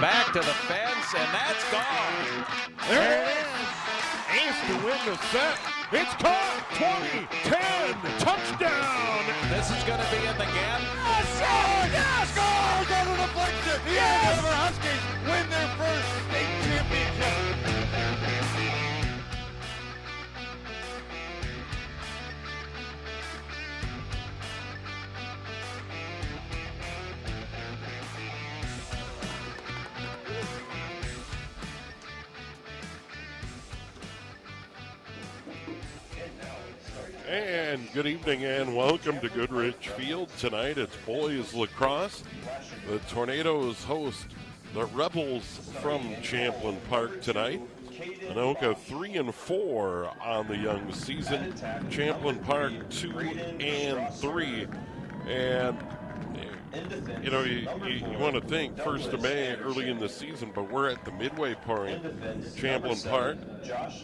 back to the fence, and that's gone. There it is. Ace to win the set. It's caught. 20-10. Touchdown. This is going to be in the gap. Score! Yes! Score! Go to the deflection. Yes! The Huskies win their first state championship. And good evening and welcome to Goodrich Field. Tonight it's boys lacrosse. The Tornadoes host the Rebels from Champlin Park tonight. Anoka 3-4 on the young season. Champlin Park 2-3. And you know, you want to think 1st of May early in the season, but we're at the midway point. Champlin Park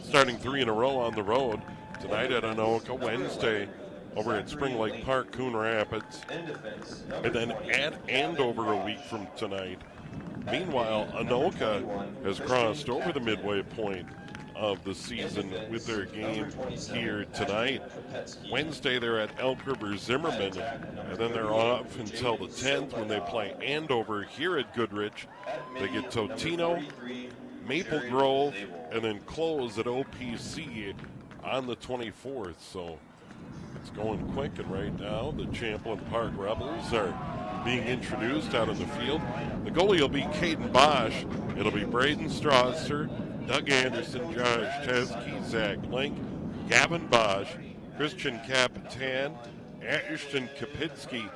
starting 3 in a row on the road. Tonight at Anoka, Wednesday over at Spring Lake Park, Coon Rapids, and then at Andover a week from tonight. Meanwhile, Anoka has crossed over the midway point of the season with their game here tonight. Wednesday they're at Elk River Zimmerman, and then they're off until the 10th when they play Andover here at Goodrich. They get Totino, Maple Grove, and then close at OPC on the 24th, so it's going quick. And right now the Champlin Park Rebels are being introduced out in the field. The goalie will be Caden Bosch. It'll be Braden Strasser, Doug Anderson, Josh Teske, Zach Link, Gavin Bosch, Christian Capitan, Ashton Kapitsky,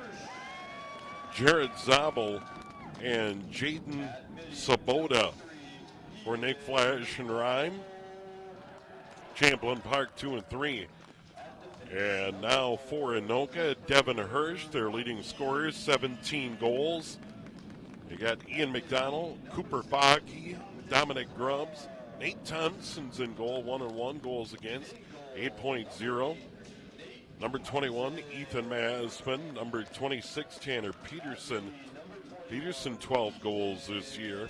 Jared Zabel, and Jaden Sabota. For Nick Flash and Rhyme, Champlin Park 2-3. And now for Anoka, Devin Hirsch, their leading scorers, 17 goals. You got Ian McDonald, Cooper Baki, Dominic Grubbs, Nate Thompson's in goal, 1-1 goals against, 8.0. Number 21, Ethan Masman. Number 26, Tanner Peterson. Peterson 12 goals this year.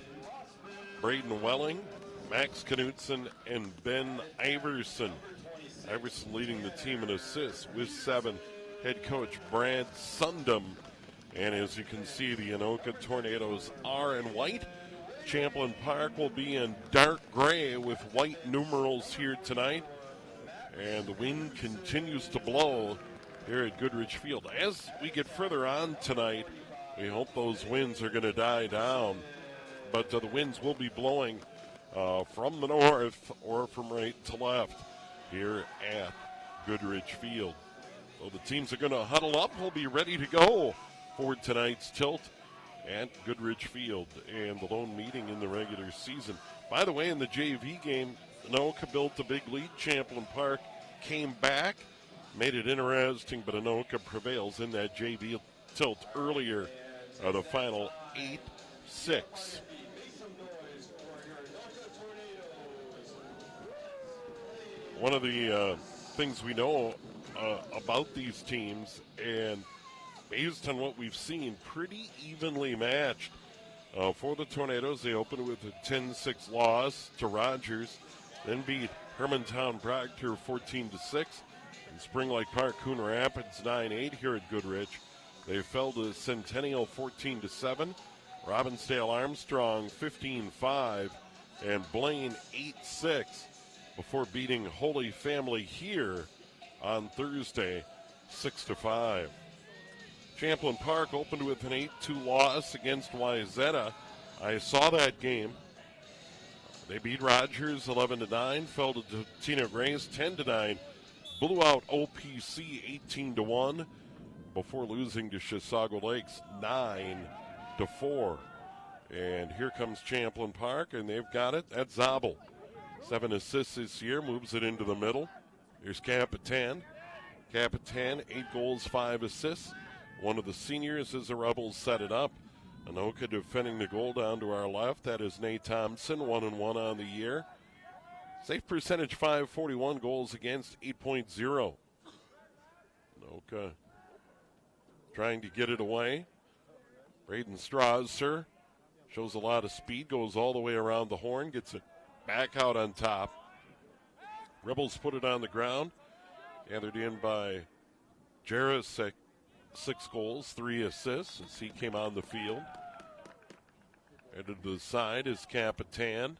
Braden Welling, Max Knutson, and Ben Iverson. Iverson leading the team in assists with 7. Head coach Brad Sundum. And as you can see, the Anoka Tornadoes are in white. Champlin Park will be in dark gray with white numerals here tonight. And the wind continues to blow here at Goodrich Field. As we get further on tonight, we hope those winds are going to die down. But the winds will be blowing from the north or from right to left here at Goodrich Field. So the teams are going to huddle up. We'll be ready to go for tonight's tilt at Goodrich Field and the lone meeting in the regular season. By the way, in the JV game, Anoka built a big lead. Champlin Park came back, made it interesting, but Anoka prevails in that JV tilt earlier. The final 8-6. One of the things we know about these teams, and based on what we've seen, pretty evenly matched. For the Tornadoes, they opened with a 10-6 loss to Rogers, then beat Hermantown Proctor 14-6, and Spring Lake Park Coon Rapids 9-8 here at Goodrich. They fell to Centennial 14-7, Robbinsdale Armstrong 15-5, and Blaine 8-6. Before beating Holy Family here on Thursday, 6-5. Champlin Park opened with an 8-2 loss against Wyzetta. I saw that game. They beat Rogers 11-9, fell to Tino Grace 10-9, blew out OPC 18-1 before losing to Chisago Lakes 9-4. And here comes Champlin Park, and they've got it. That's Zabel. 7 assists this year, moves it into the middle. Here's Capitan. Capitan, 8 goals, 5 assists. One of the seniors as the Rebels set it up. Anoka defending the goal down to our left. That is Nate Thompson, 1-1 on the year. Safe percentage, .541, goals against, 8.0. Anoka trying to get it away. Braden Strasser Shows a lot of speed, goes all the way around the horn, gets it back out on top. Rebels put it on the ground. Gathered in by Jarosik, 6 goals, 3 assists as he came on the field. Headed to the side is Capitan.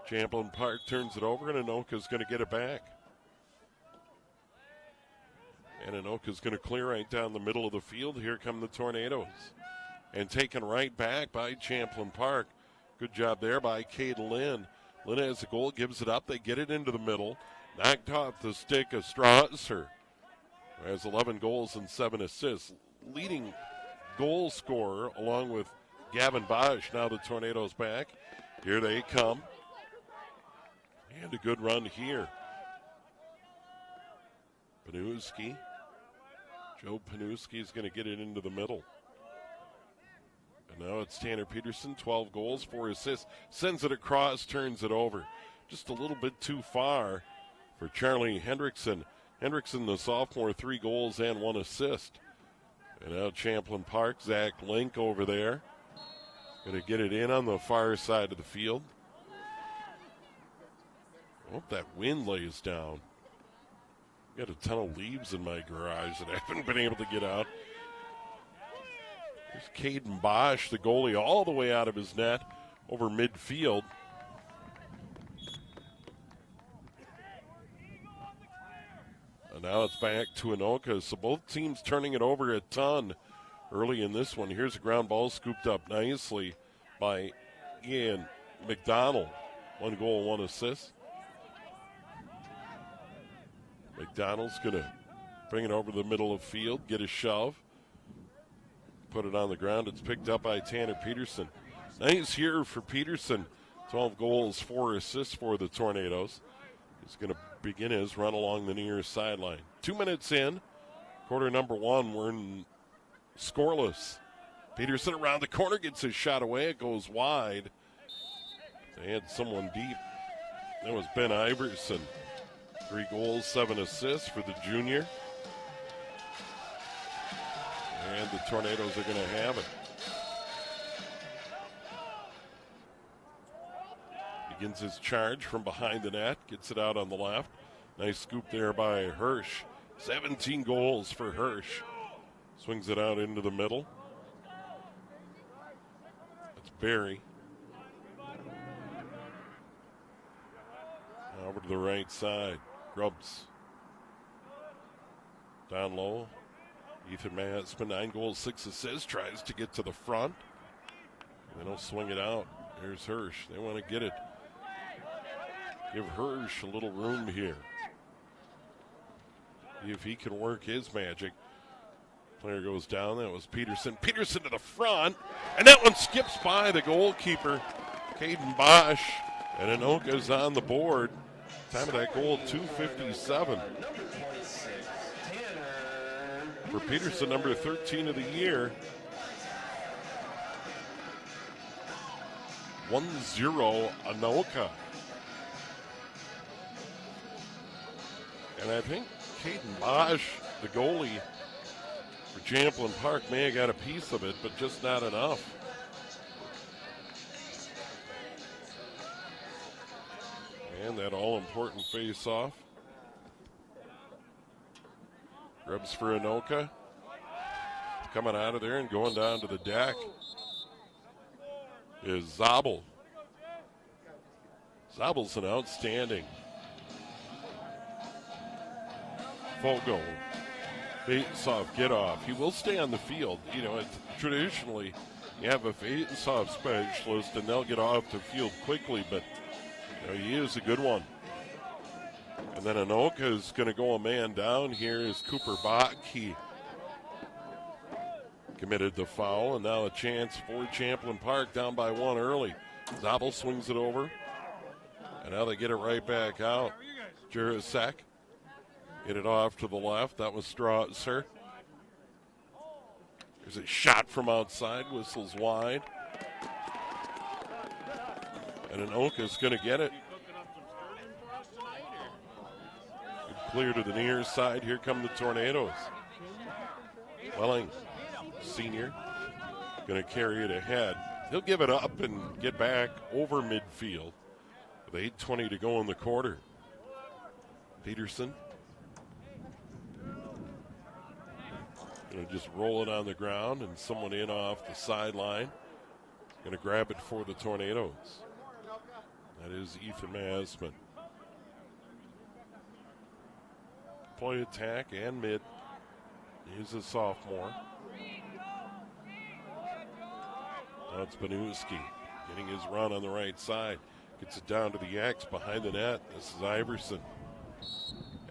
Champlin Park turns it over, and Anoka's going to get it back. And Anoka's going to clear right down the middle of the field. Here come the Tornadoes. And taken right back by Champlin Park. Good job there by Cade Lynn. Lynn has a goal, gives it up. They get it into the middle. Knocked off the stick of Strasser. Has 11 goals and 7 assists. Leading goal scorer along with Gavin Bosch. Now the Tornadoes back. Here they come. And a good run here. Panuski. Joe Panuski is going to get it into the middle. And now it's Tanner Peterson, 12 goals, 4 assists. Sends it across, turns it over. Just a little bit too far for Charlie Hendrickson. Hendrickson, the sophomore, 3 goals and 1 assist. And now Champlin Park, Zach Link over there. Going to get it in on the far side of the field. I hope that wind lays down. Got a ton of leaves in my garage that I haven't been able to get out. There's Caden Bosch, the goalie, all the way out of his net over midfield. And now it's back to Anoka. So both teams turning it over a ton early in this one. Here's a ground ball scooped up nicely by Ian McDonald. 1 goal, 1 assist. McDonald's going to bring it over the middle of the field, get a shove, put it on the ground. It's picked up by Tanner Peterson. Nice here for Peterson. 12 goals, 4 assists for the Tornadoes. He's going to begin his run along the near sideline. 2 minutes in, quarter number 1, we're in scoreless. Peterson around the corner, gets his shot away. It goes wide. They had someone deep. That was Ben Iverson. 3 goals, 7 assists for the junior. And the Tornadoes are going to have it. Begins his charge from behind the net. Gets it out on the left. Nice scoop there by Hirsch. 17 goals for Hirsch. Swings it out into the middle. That's Barry. Over to the right side. Grubbs. Down low. Ethan Matsman, 9 goals, 6 assists. Tries to get to the front. They don't swing it out. There's Hirsch. They want to get it. Give Hirsch a little room here. See if he can work his magic. Player goes down. That was Peterson. Peterson to the front. And that one skips by the goalkeeper, Caden Bosch. And Anoka's on the board. Time of that goal, 2:57. For Peterson, number 13 of the year. 1-0 Anoka. And I think Caden Bosch, the goalie for Champlin Park, may have got a piece of it, but just not enough. And that all-important face-off. Grubs for Anoka. Coming out of there and going down to the deck is Zabel. Zabel's an outstanding Fogo. Face-off, get off. He will stay on the field. You know, traditionally, you have a face-off specialist and they'll get off the field quickly, but he is a good one. And then Anoka is going to go a man down. Here is Cooper Bach. He committed the foul, and now a chance for Champlin Park down by 1 early. Zabel swings it over, and now they get it right back out. Jurasek hit it off to the left. That was Strasser. There's a shot from outside, whistles wide. And Anoka's going to get it. Good clear to the near side. Here come the Tornadoes. Welling, senior, going to carry it ahead. He'll give it up and get back over midfield with 8:20 to go in the quarter. Peterson going to just roll it on the ground, and someone in off the sideline. Going to grab it for the Tornadoes. That is Ethan Masman. Play attack and mid. He's a sophomore. Now it's Banuski getting his run on the right side. Gets it down to the X behind the net. This is Iverson.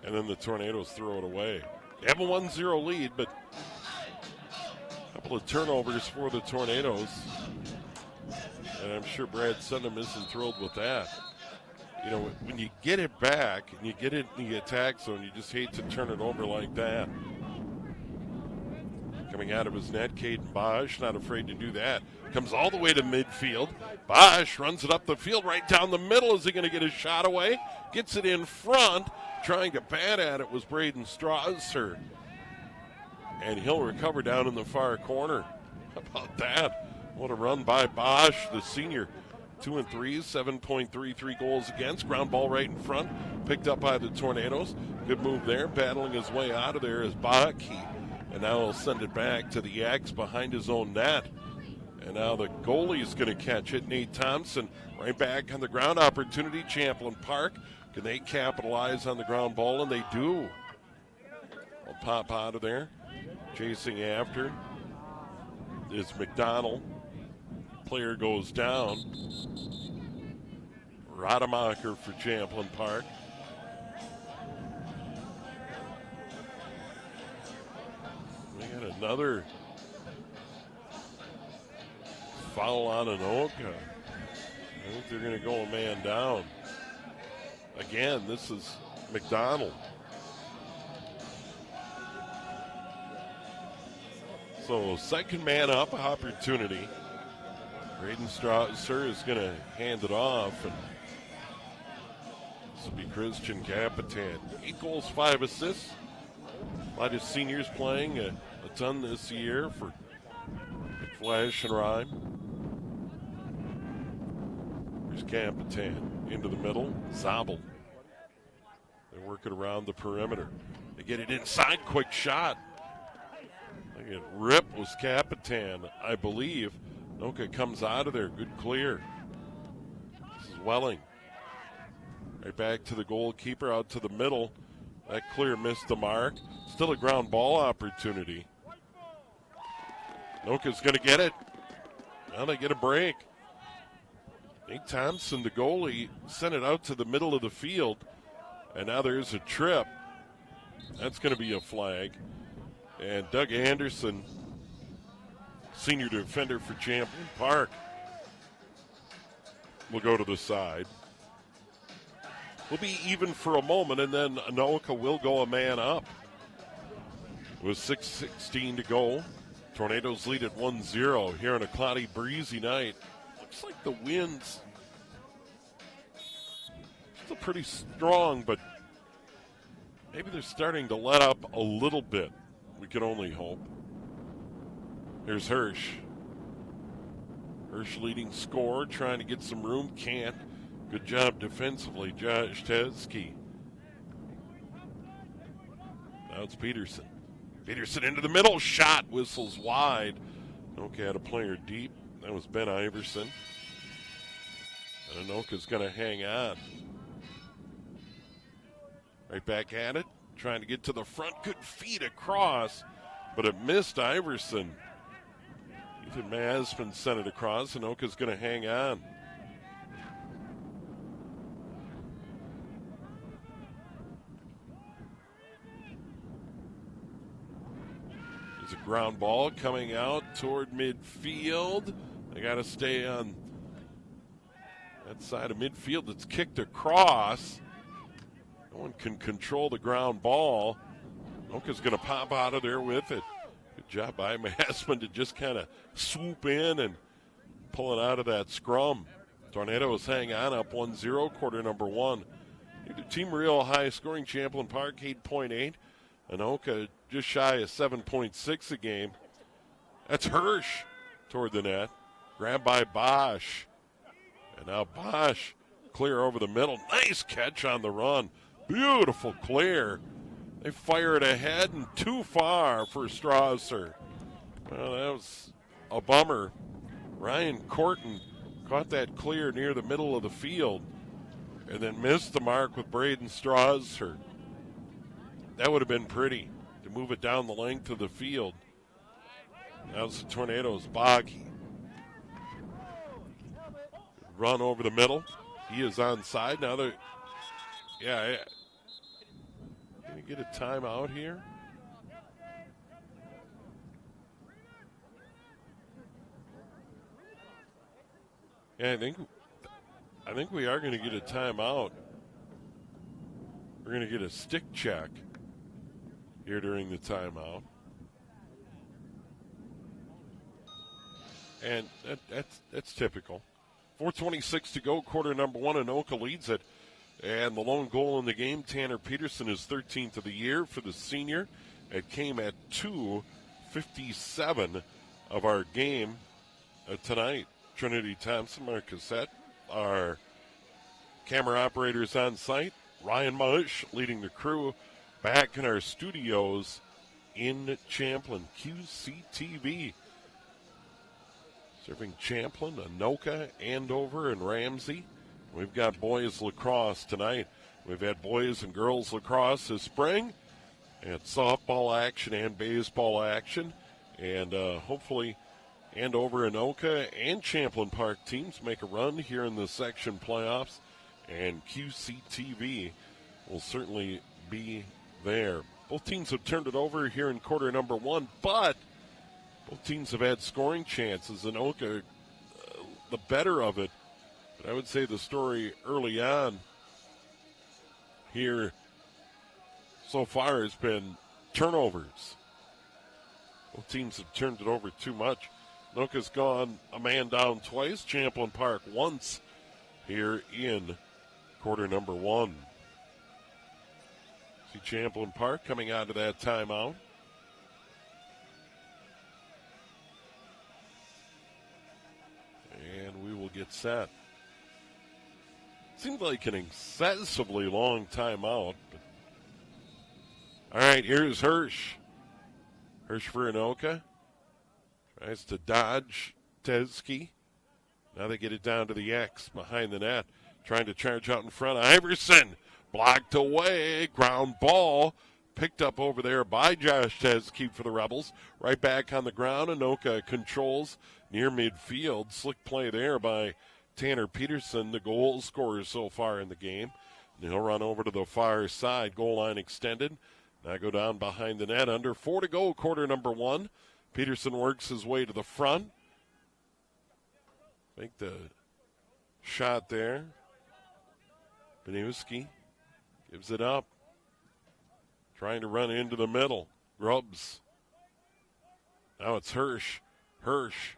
And then the Tornadoes throw it away. They have a 1-0 lead, but a couple of turnovers for the Tornadoes. And I'm sure Brad Sundham isn't thrilled with that. You know, when you get it back and you get it in the attack zone, you just hate to turn it over like that. Coming out of his net, Caden Bosch, not afraid to do that. Comes all the way to midfield. Bosch runs it up the field right down the middle. Is he going to get his shot away? Gets it in front. Trying to bat at it was Braden Strasser. And he'll recover down in the far corner. How about that? What a run by Bosch, the senior. 2 and 3, 7.33 goals against. Ground ball right in front. Picked up by the Tornadoes. Good move there. Battling his way out of there is Baki. And now he'll send it back to the X behind his own net. And now the goalie is going to catch it. Nate Thompson right back on the ground. Opportunity, Champlin Park. Can they capitalize on the ground ball? And they do. Will pop out of there. Chasing after is McDonald. Player goes down. Rademacher for Champlin Park. We got another foul on Anoka. I think they're going to go a man down. Again, this is McDonald. So second man up opportunity. Braden Strasser is going to hand it off. And this will be Christian Capitan. 8 goals, 5 assists. A lot of seniors playing a ton this year for Flash and Rhyme. Here's Capitan into the middle. Zabel. They work it around the perimeter. They get it inside. Quick shot. Rip was Capitan, I believe. Anoka comes out of there. Good clear. This is Welling. Right back to the goalkeeper, out to the middle. That clear missed the mark. Still a ground ball opportunity. Anoka's going to get it. Now they get a break. Nate Thompson, the goalie, sent it out to the middle of the field. And now there's a trip. That's going to be a flag. And Doug Anderson, senior defender for Champlin Park, will go to the side. We'll be even for a moment, and then Anoka will go a man up. With 6:16 to go, Tornadoes lead at 1-0 here on a cloudy, breezy night. Looks like the wind's still pretty strong, but maybe they're starting to let up a little bit. We can only hope. Here's Hirsch. Hirsch leading scorer, trying to get some room. Can't. Good job defensively, Josh Tedeschi. Now it's Peterson. Peterson into the middle. Shot. Whistles wide. Anoka had a player deep. That was Ben Iverson. And Anoka's going to hang on. Right back at it. Trying to get to the front. Good feet across. But it missed Iverson. Ethan Masman sent it across. Anoka's going to hang on. There's a ground ball coming out toward midfield. They got to stay on that side of midfield. It's kicked across. No one can control the ground ball. Anoka's going to pop out of there with it. Good job by Masman to just kind of swoop in and pull it out of that scrum. Tornadoes hang on up 1-0, quarter number 1. The team real high scoring. Champlin Park 8.8. Anoka just shy of 7.6 a game. That's Hirsch toward the net. Grabbed by Bosch. And now Bosch clear over the middle. Nice catch on the run. Beautiful clear. They fire it ahead and too far for Strasser. Well, that was a bummer. Ryan Corton caught that clear near the middle of the field and then missed the mark with Braden Strasser. That would have been pretty to move it down the length of the field. Now it's the Tornadoes. Boggy. Run over the middle. He is onside. Now they're, yeah. Can we get a timeout here? Yeah, I think we are going to get a timeout. We're going to get a stick check here during the timeout. And that's typical. 4:26 to go, quarter number one. Anoka leads it. And the lone goal in the game, Tanner Peterson, is 13th of the year for the senior. It came at 2:57 of our game tonight. Trinity Thompson, Mark Cassette, our camera operators on site. Ryan Mush leading the crew back in our studios in Champlin. QCTV. Serving Champlin, Anoka, Andover, and Ramsey. We've got boys lacrosse tonight. We've had boys and girls lacrosse this spring. And softball action and baseball action. And hopefully Andover, Anoka, and Champlin Park teams make a run here in the section playoffs. And QCTV will certainly be there. Both teams have turned it over here in quarter number one, but both teams have had scoring chances. Anoka, the better of it. But I would say the story early on here so far has been turnovers. Both teams have turned it over too much. Anoka's gone a man down twice. Champlin Park once here in quarter number one. See Champlin Park coming out of that timeout. And we will get set. Seems like an excessively long timeout. All right, here's Hirsch. Hirsch for Anoka. Tries to dodge Tezke. Now they get it down to the X behind the net. Trying to charge out in front. Iverson blocked away. Ground ball picked up over there by Josh Tezke for the Rebels. Right back on the ground. Anoka controls near midfield. Slick play there by Tanner Peterson, the goal scorer so far in the game. And he'll run over to the far side. Goal line extended. Now go down behind the net. Under 4 to go, quarter number one. Peterson works his way to the front. Make the shot there. Beniewski gives it up. Trying to run into the middle. Grubbs. Now it's Hirsch. Hirsch.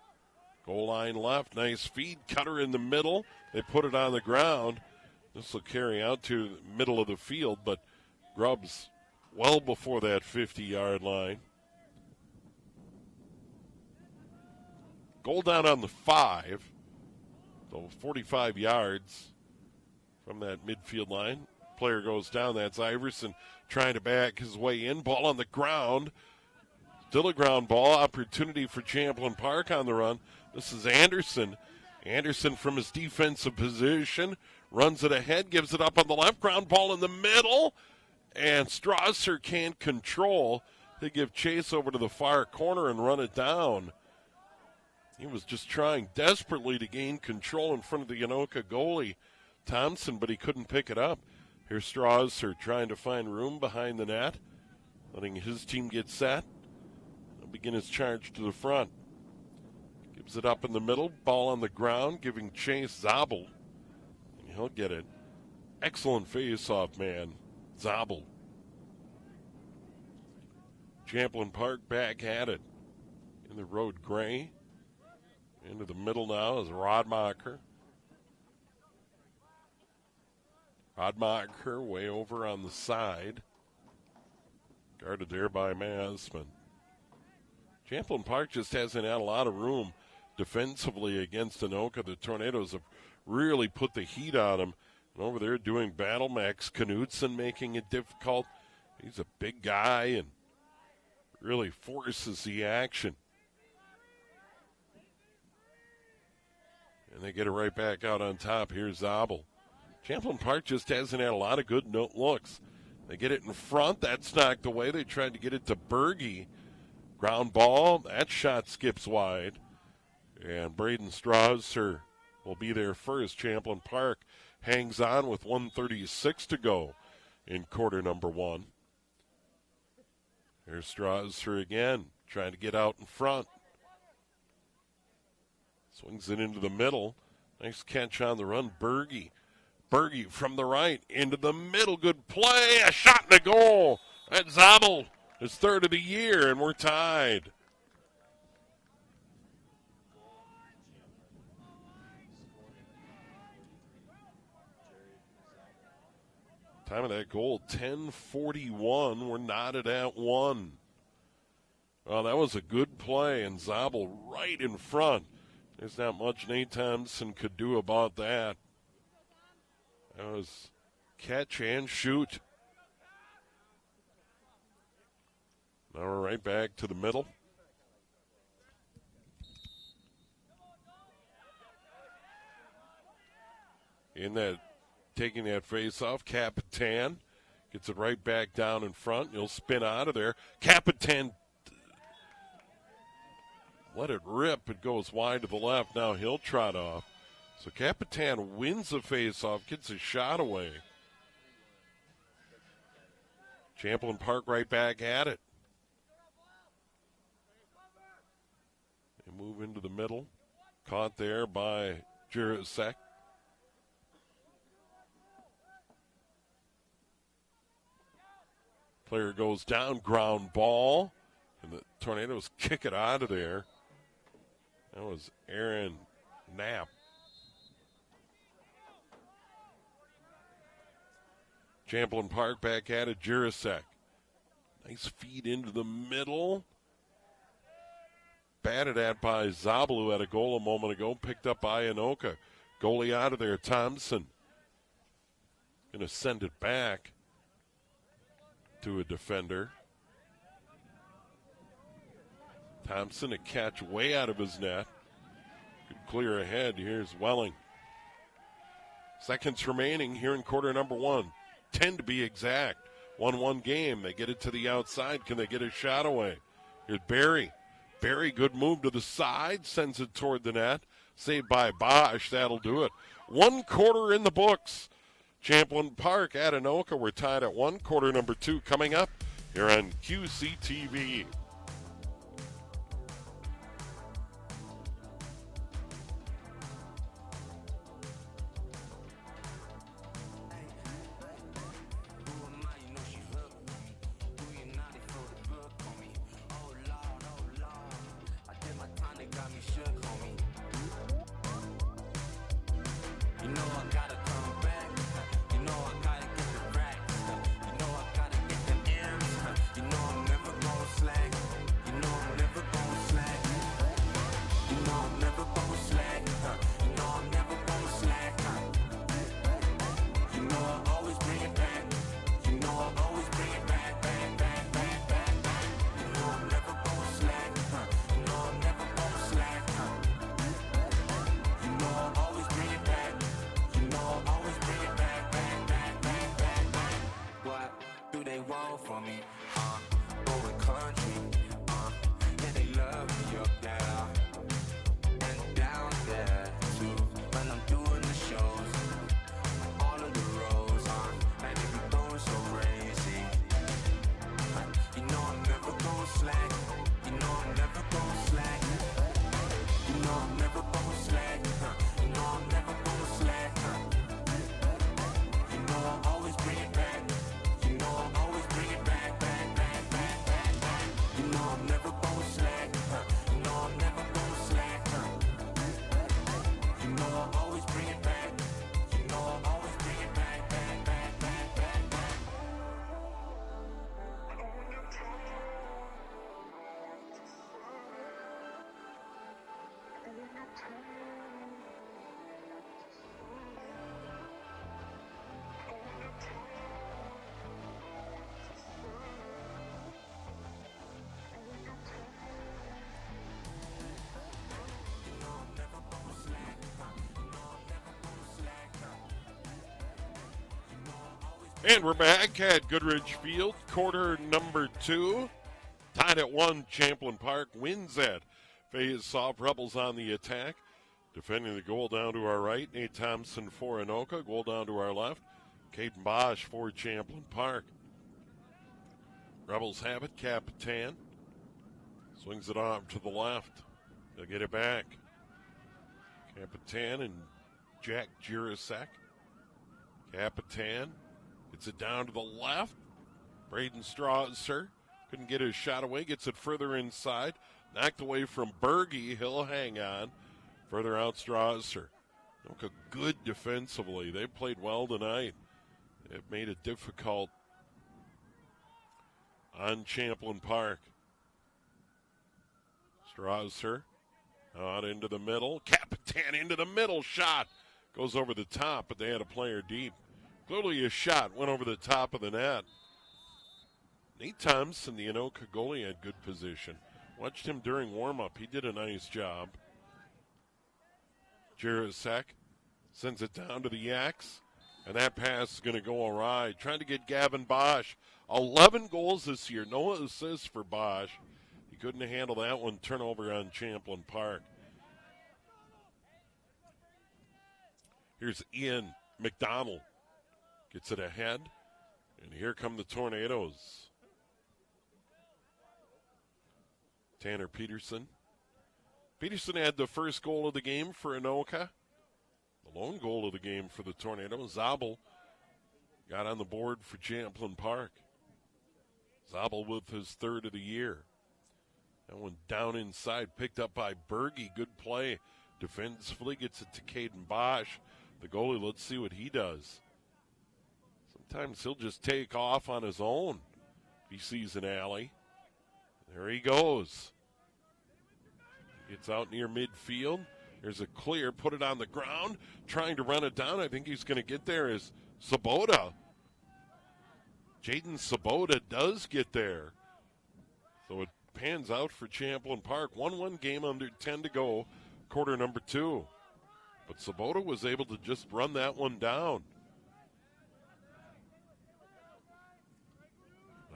Goal line left. Nice feed. Cutter in the middle. They put it on the ground. This will carry out to the middle of the field, but Grubbs well before that 50-yard line. Goal down on the 5. So 45 yards from that midfield line. Player goes down. That's Iverson trying to back his way in. Ball on the ground. Still a ground ball. Opportunity for Champlin Park on the run. This is Anderson. Anderson from his defensive position runs it ahead, gives it up on the left. Ground ball in the middle. And Strasser can't control. They give chase over to the far corner and run it down. He was just trying desperately to gain control in front of the Anoka goalie, Thompson, but he couldn't pick it up. Here's Strasser trying to find room behind the net, letting his team get set. He'll begin his charge to the front. Gives it up in the middle, ball on the ground, giving chase Zabel. And he'll get it. Excellent face-off, man. Zabel. Champlin Park back at it in the road gray. Into the middle now is Rodmacher. Rodmacher way over on the side. Guarded there by Masman. Champlin Park just hasn't had a lot of room defensively against Anoka. The Tornadoes have really put the heat on them. And over there doing battle, Max Knudsen making it difficult. He's a big guy and really forces the action. And they get it right back out on top. Here's Zabel. Champlin Park just hasn't had a lot of good looks. They get it in front. That's knocked away. They tried to get it to Berge. Ground ball. That shot skips wide. And Braden Strasser will be there first. Champlin Park hangs on with 1:36 to go in quarter number one. Here's Strasser again, trying to get out in front. Swings it into the middle. Nice catch on the run. Berge from the right into the middle. Good play. A shot and a goal. That's Zabel, his third of the year, and we're tied. Time of that goal, 10:41. We're knotted at 1. Well, that was a good play, and Zabel right in front. There's not much Nate Thompson could do about that. That was catch and shoot. Now we're right back to the middle. Taking that face off, Capitan gets it right back down in front. He'll spin out of there. Capitan let it rip. It goes wide to the left. Now he'll trot off. So Capitan wins the face-off, gets his shot away. Champlin Park right back at it. They move into the middle. Caught there by Jurasek. Player goes down, ground ball, and the Tornadoes kick it out of there. That was Aaron Knapp. Champlin Park back at it, Jurasek. Nice feed into the middle. Batted at by Zabel, who had a goal a moment ago, picked up by Anoka. Goalie out of there, Thompson. Going to send it back to a defender. Thompson, a catch way out of his net. Good clear ahead. Here's Welling. Seconds remaining here in quarter number one. 10 to be exact. 1-1 game. They get it to the outside. Can they get a shot away? Here's Barry. Barry, good move to the side. Sends it toward the net. Saved by Bosch. That'll do it. 1 quarter in the books. Champlin Park at Anoka. We're tied at 1. Quarter number 2 coming up here on QCTV. And we're back at Goodrich Field, quarter number 2. Tied at 1, Champlin Park wins that face-off. Rebels on the attack. Defending the goal down to our right, Nate Thompson for Anoka. Goal down to our left, Caden Bosch for Champlin Park. Rebels have it, Capitan. Swings it off to the left. They'll get it back. Capitan and Jack Jirasek. Capitan gets it down to the left. Braden Strasser couldn't get his shot away. Gets it further inside. Knocked away from Berge. He'll hang on. Further out Strasser. Anoka good defensively. They played well tonight. It made it difficult on Champlin Park. Strasser out into the middle. Capitan into the middle. Shot goes over the top, but they had a player deep. Clearly a shot went over the top of the net. Nate Thompson, the Anoka goalie, had good position. Watched him during warm-up. He did a nice job. Jirasek sends it down to the Yaks, and that pass is going to go awry. Trying to get Gavin Bosch. 11 goals this year. No assists for Bosch. He couldn't handle that one. Turnover on Champlin Park. Here's Ian McDonald. Gets it ahead, and here come the Tornadoes. Tanner Peterson. Peterson had the first goal of the game for Anoka. The lone goal of the game for the Tornadoes. Zabel got on the board for Champlin Park. Zabel with his third of the year. That one down inside, picked up by Berge. Good play. Defensively gets it to Caden Bosch. The goalie, let's see what he does. Sometimes he'll just take off on his own if he sees an alley. There he goes. Gets out near midfield. There's a clear, put it on the ground, trying to run it down. I think he's going to get there is Sabota. Jaden Sabota does get there. So it pans out for Champlin Park. 1-1 game under 10 to go, quarter number 2. But Sabota was able to just run that one down.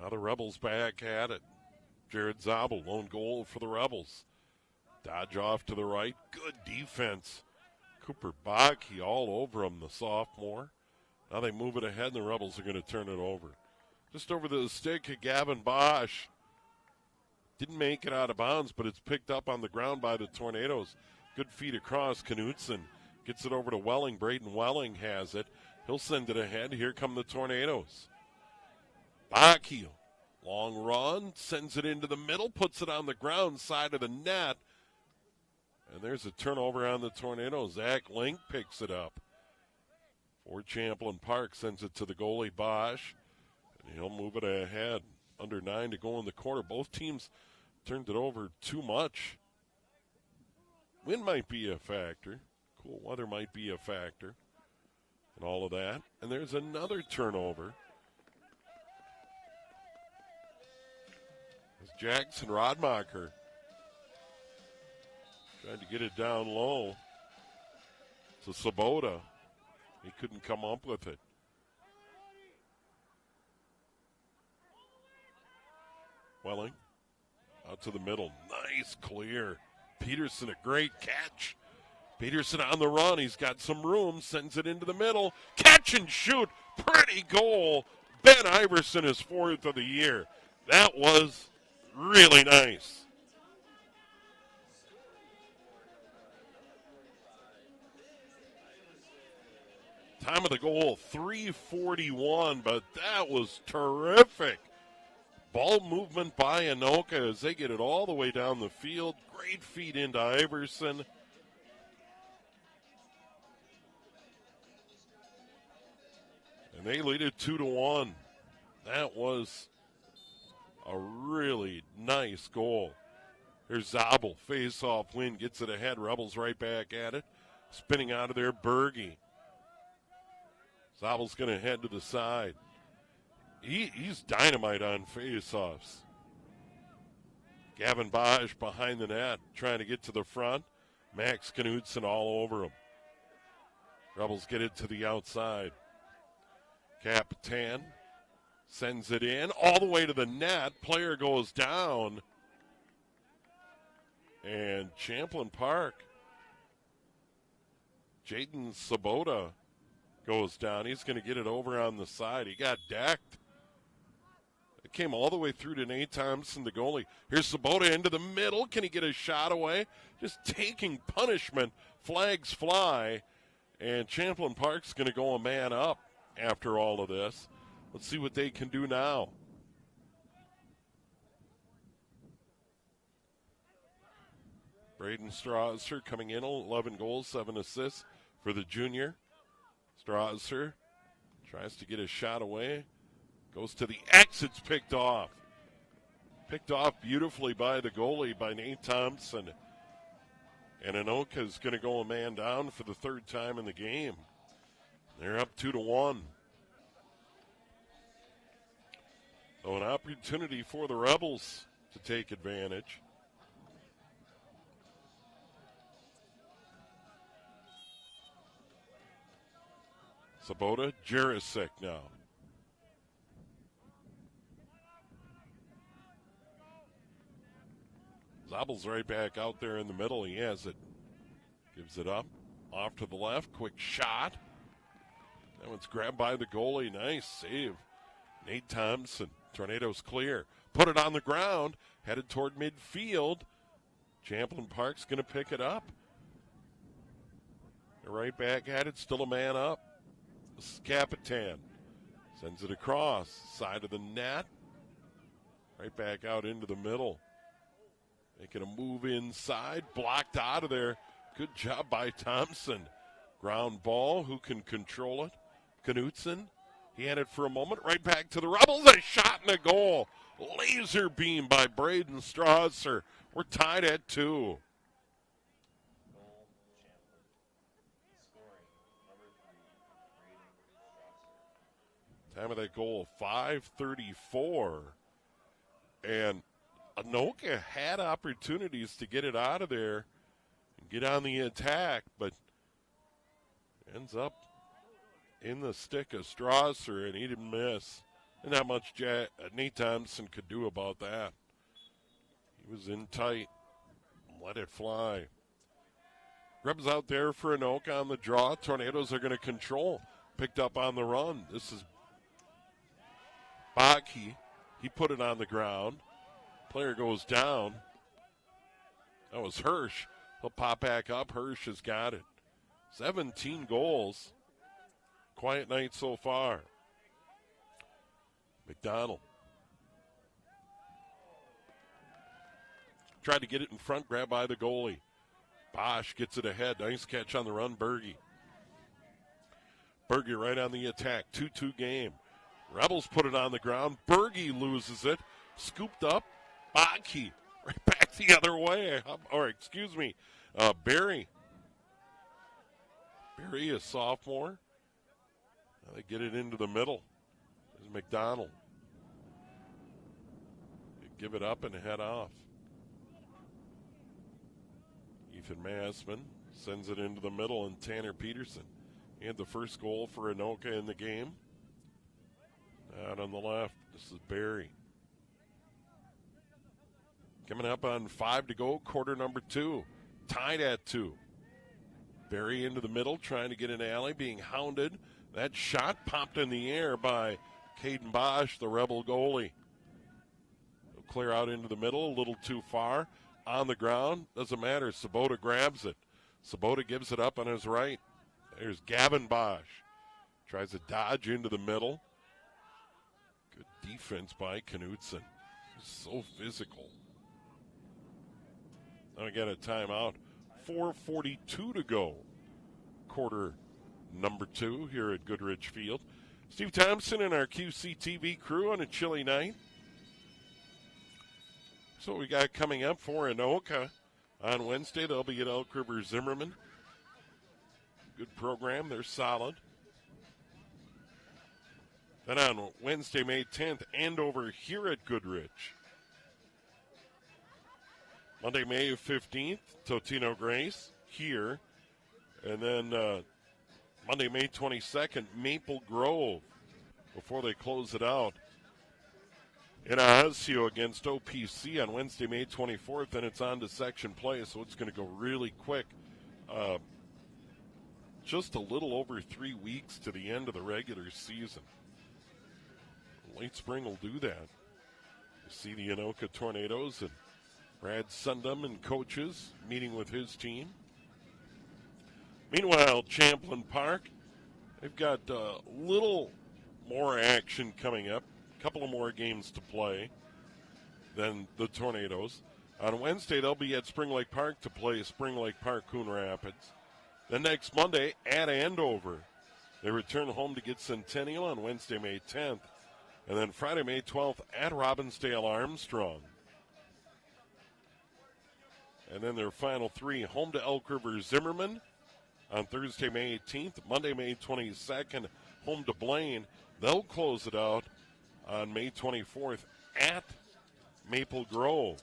Now the Rebels back at it. Jared Zabel, lone goal for the Rebels. Dodge off to the right. Good defense. Cooper Bach, all over him, the sophomore. Now they move it ahead, and the Rebels are going to turn it over. Just over the stick of Gavin Bosch. Didn't make it out of bounds, but it's picked up on the ground by the Tornadoes. Good feed across. Knutson gets it over to Welling. Braden Welling has it. He'll send it ahead. Here come the Tornadoes. Bach, long run, sends it into the middle, puts it on the ground side of the net. And there's a turnover on the Tornadoes. Zach Link picks it up. For Champlin Park, sends it to the goalie Bosch. And he'll move it ahead. Under 9 to go in the quarter. Both teams turned it over too much. Wind might be a factor. Cool weather might be a factor. And all of that. And there's another turnover. As Jackson Rodmacher tried to get it down low to Sabota. He couldn't come up with it. Welling out to the middle. Nice clear. Peterson, a great catch. Peterson on the run. He's got some room. Sends it into the middle. Catch and shoot. Pretty goal. Ben Iverson, his 4th of the year. That was really nice. Time of the goal, 3:41, but that was terrific. Ball movement by Anoka as they get it all the way down the field. Great feed into Iverson. And they lead it 2-1. That was a really nice goal. Here's Zabel, face-off win, gets it ahead. Rebels right back at it. Spinning out of there, Berge. Zabel's going to head to the side. He's dynamite on face-offs. Gavin Bosch behind the net, trying to get to the front. Max Knudsen all over him. Rebels get it to the outside. Capitan sends it in all the way to the net. Player goes down. And Champlin Park, Jaden Sabota goes down. He's going to get it over on the side. He got decked. It came all the way through to Nate Thompson, the goalie. Here's Sabota into the middle. Can he get a shot away? Just taking punishment. Flags fly. And Champlin Park's going to go a man up after all of this. Let's see what they can do now. Braden Strasser coming in, 11 goals, 7 assists for the junior. Strasser tries to get a shot away. Goes to the X, it's picked off. Picked off beautifully by the goalie, by Nate Thompson. And Anoka is going to go a man down for the third time in the game. They're up 2-1. So an opportunity for the Rebels to take advantage. Sabota, Jarosik now. Zabel's right back out there in the middle. He has it. Gives it up. Off to the left. Quick shot. That one's grabbed by the goalie. Nice save. Nate Thompson. Tornadoes clear. Put it on the ground. Headed toward midfield. Champlin Park's going to pick it up. They're right back at it. Still a man up. This is Capitan. Sends it across. Side of the net. Right back out into the middle. Making a move inside. Blocked out of there. Good job by Thompson. Ground ball. Who can control it? Knutson. He had it for a moment. Right back to the Rebels. A shot and a goal. Laser beam by Braden Strasser. We're tied at 2. Time of that goal, 5:34. And Anoka had opportunities to get it out of there and get on the attack, but ends up in the stick of Strasser, and he didn't miss. And not much Nate Thompson could do about that. He was in tight. Let it fly. Rebs out there for Anoka on the draw. Tornadoes are going to control. Picked up on the run. This is Baki. He put it on the ground. Player goes down. That was Hirsch. He'll pop back up. Hirsch has got it. 17 goals. Quiet night so far. McDonald. Tried to get it in front, grabbed by the goalie. Bosch gets it ahead. Nice catch on the run, Berge. Berge right on the attack. 2-2 game. Rebels put it on the ground. Berge loses it. Scooped up. Baki right back the other way. Barry. Barry, a sophomore. Now they get it into the middle. There's McDonald. They give it up and head off. Ethan Massman sends it into the middle, and Tanner Peterson. He had the first goal for Anoka in the game. Out on the left, this is Barry. Coming up on 5 to go, quarter number 2. Tied at 2. Barry into the middle, trying to get an alley, being hounded. That shot popped in the air by Caden Bosch, the Rebel goalie. He'll clear out into the middle, a little too far. On the ground, doesn't matter. Sabota grabs it. Sabota gives it up on his right. There's Gavin Bosch. Tries to dodge into the middle. Good defense by Knutson. He's so physical. Now we got a timeout. 4:42 to go. Quarter number 2 here at Goodrich Field. Steve Thompson and our QCTV crew on a chilly night. So we got coming up for Anoka on Wednesday. They'll be at Elk River Zimmerman. Good program. They're solid. Then on Wednesday, May 10th, Andover here at Goodrich. Monday, May 15th, Totino Grace here. And then Monday, May 22nd, Maple Grove before they close it out in Ahasio against OPC on Wednesday, May 24th. Then it's on to section play, so it's going to go really quick. Just a little over 3 weeks to the end of the regular season. Late spring will do that. You see the Anoka Tornadoes and Brad Sundum and coaches meeting with his team. Meanwhile, Champlin Park, they've got a little more action coming up. A couple of more games to play than the Tornadoes. On Wednesday, they'll be at Spring Lake Park to play Spring Lake Park Coon Rapids. Then next Monday, at Andover. They return home to get Centennial on Wednesday, May 10th. And then Friday, May 12th, at Robbinsdale Armstrong. And then their final three, home to Elk River Zimmerman on Thursday, May 18th. Monday, May 22nd, home to Blaine. They'll close it out on May 24th at Maple Grove.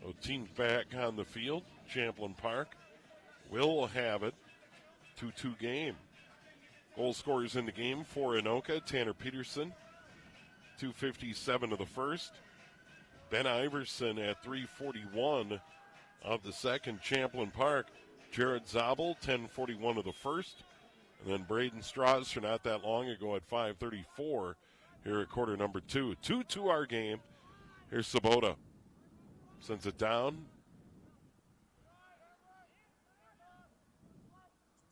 So teams back on the field. Champlin Park will have it. 2-2 game. Goal scorers in the game for Anoka, Tanner Peterson, 2:57 of the first. Ben Iverson at 3:41 of the second. Champlin Park, Jared Zabel, 10:41 of the first. And then Braden Strasser not that long ago at 5:34 here at quarter number 2. 2-2 our game. Here's Sabota. Sends it down.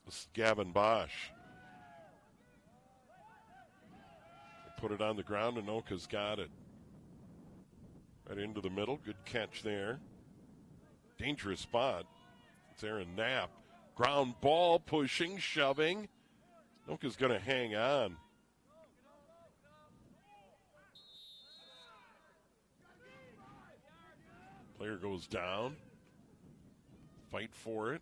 This is Gavin Bosch. They put it on the ground. Anoka's got it. Right into the middle. Good catch there. Dangerous spot. It's Aaron Knapp. Ground ball, pushing, shoving. Anoka's going to hang on. Player goes down. Fight for it.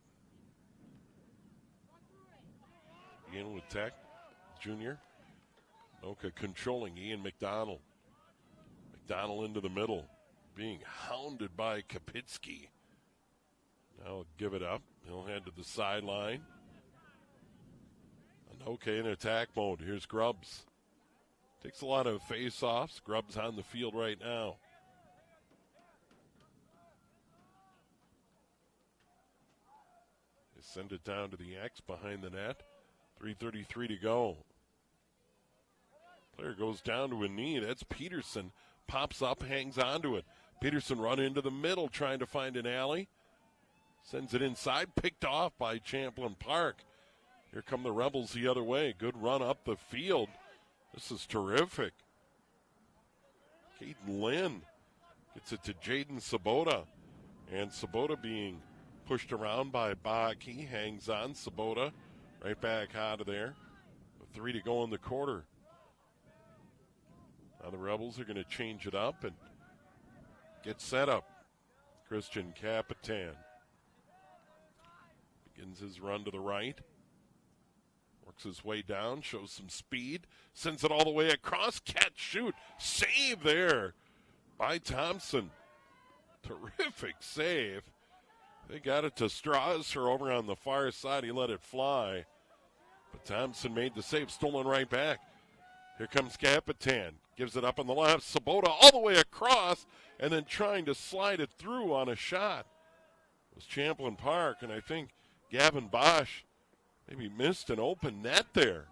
Again with Tech, junior. Anoka controlling Ian McDonald. McDonald into the middle. Being hounded by Kapitsky. Now he'll give it up. He'll head to the sideline. Anoka in attack mode. Here's Grubbs. Takes a lot of face-offs. Grubbs on the field right now. They send it down to the X behind the net. 3:33 to go. Player goes down to a knee. That's Peterson. Pops up, hangs onto it. Peterson run into the middle trying to find an alley. Sends it inside, picked off by Champlin Park. Here come the Rebels the other way. Good run up the field. This is terrific. Caden Lynn gets it to Jaden Sabota. And Sabota being pushed around by Bach. He hangs on. Sabota right back out of there. 3 to go in the quarter. Now the Rebels are going to change it up and get set up. Christian Capitan begins his run to the right. Works his way down, shows some speed, sends it all the way across, catch, shoot, save there by Thompson. Terrific save. They got it to Strasser over on the far side. He let it fly. But Thompson made the save, stolen right back. Here comes Capitan. Gives it up on the left. Sabota all the way across and then trying to slide it through on a shot. It was Champlin Park, and I think Gavin Bosch maybe missed an open net there.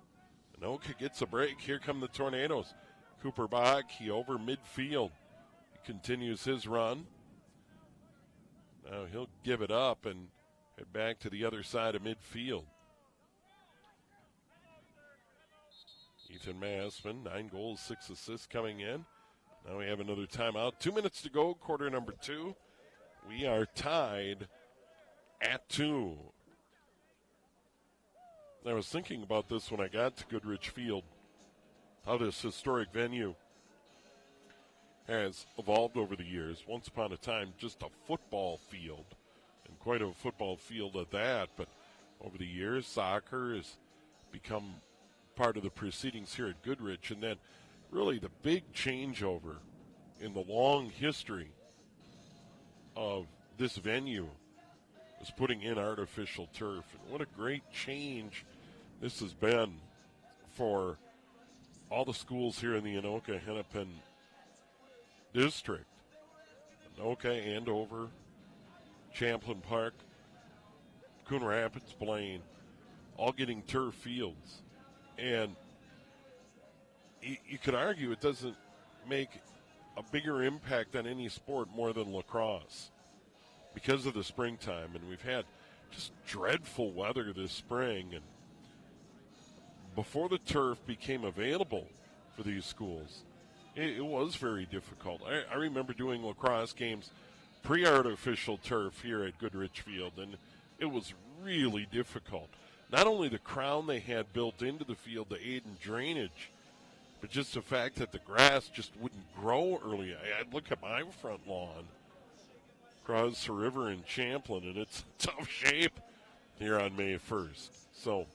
Anoka gets a break. Here come the Tornadoes. Cooper Bach, he over midfield. He continues his run. Now he'll give it up and head back to the other side of midfield. Ethan Massman, 9 goals, 6 assists coming in. Now we have another timeout. 2 minutes to go, quarter number 2. We are tied at 2. I was thinking about this when I got to Goodrich Field, how this historic venue has evolved over the years. Once upon a time, just a football field, and quite a football field at that. But over the years, soccer has become part of the proceedings here at Goodrich. And then really the big changeover in the long history of this venue was putting in artificial turf. And what a great change this has been for all the schools here in the Anoka-Hennepin district. Anoka, Andover, Champlin Park, Coon Rapids, Blaine, all getting turf fields. And you could argue it doesn't make a bigger impact on any sport more than lacrosse because of the springtime. And we've had just dreadful weather this spring. And before the turf became available for these schools, it was very difficult. I remember doing lacrosse games pre-artificial turf here at Goodrich Field, and it was really difficult. Not only the crown they had built into the field to aid in drainage, but just the fact that the grass just wouldn't grow early. I'd look at my front lawn across the river in Champlin, and it's tough shape here on May 1st. So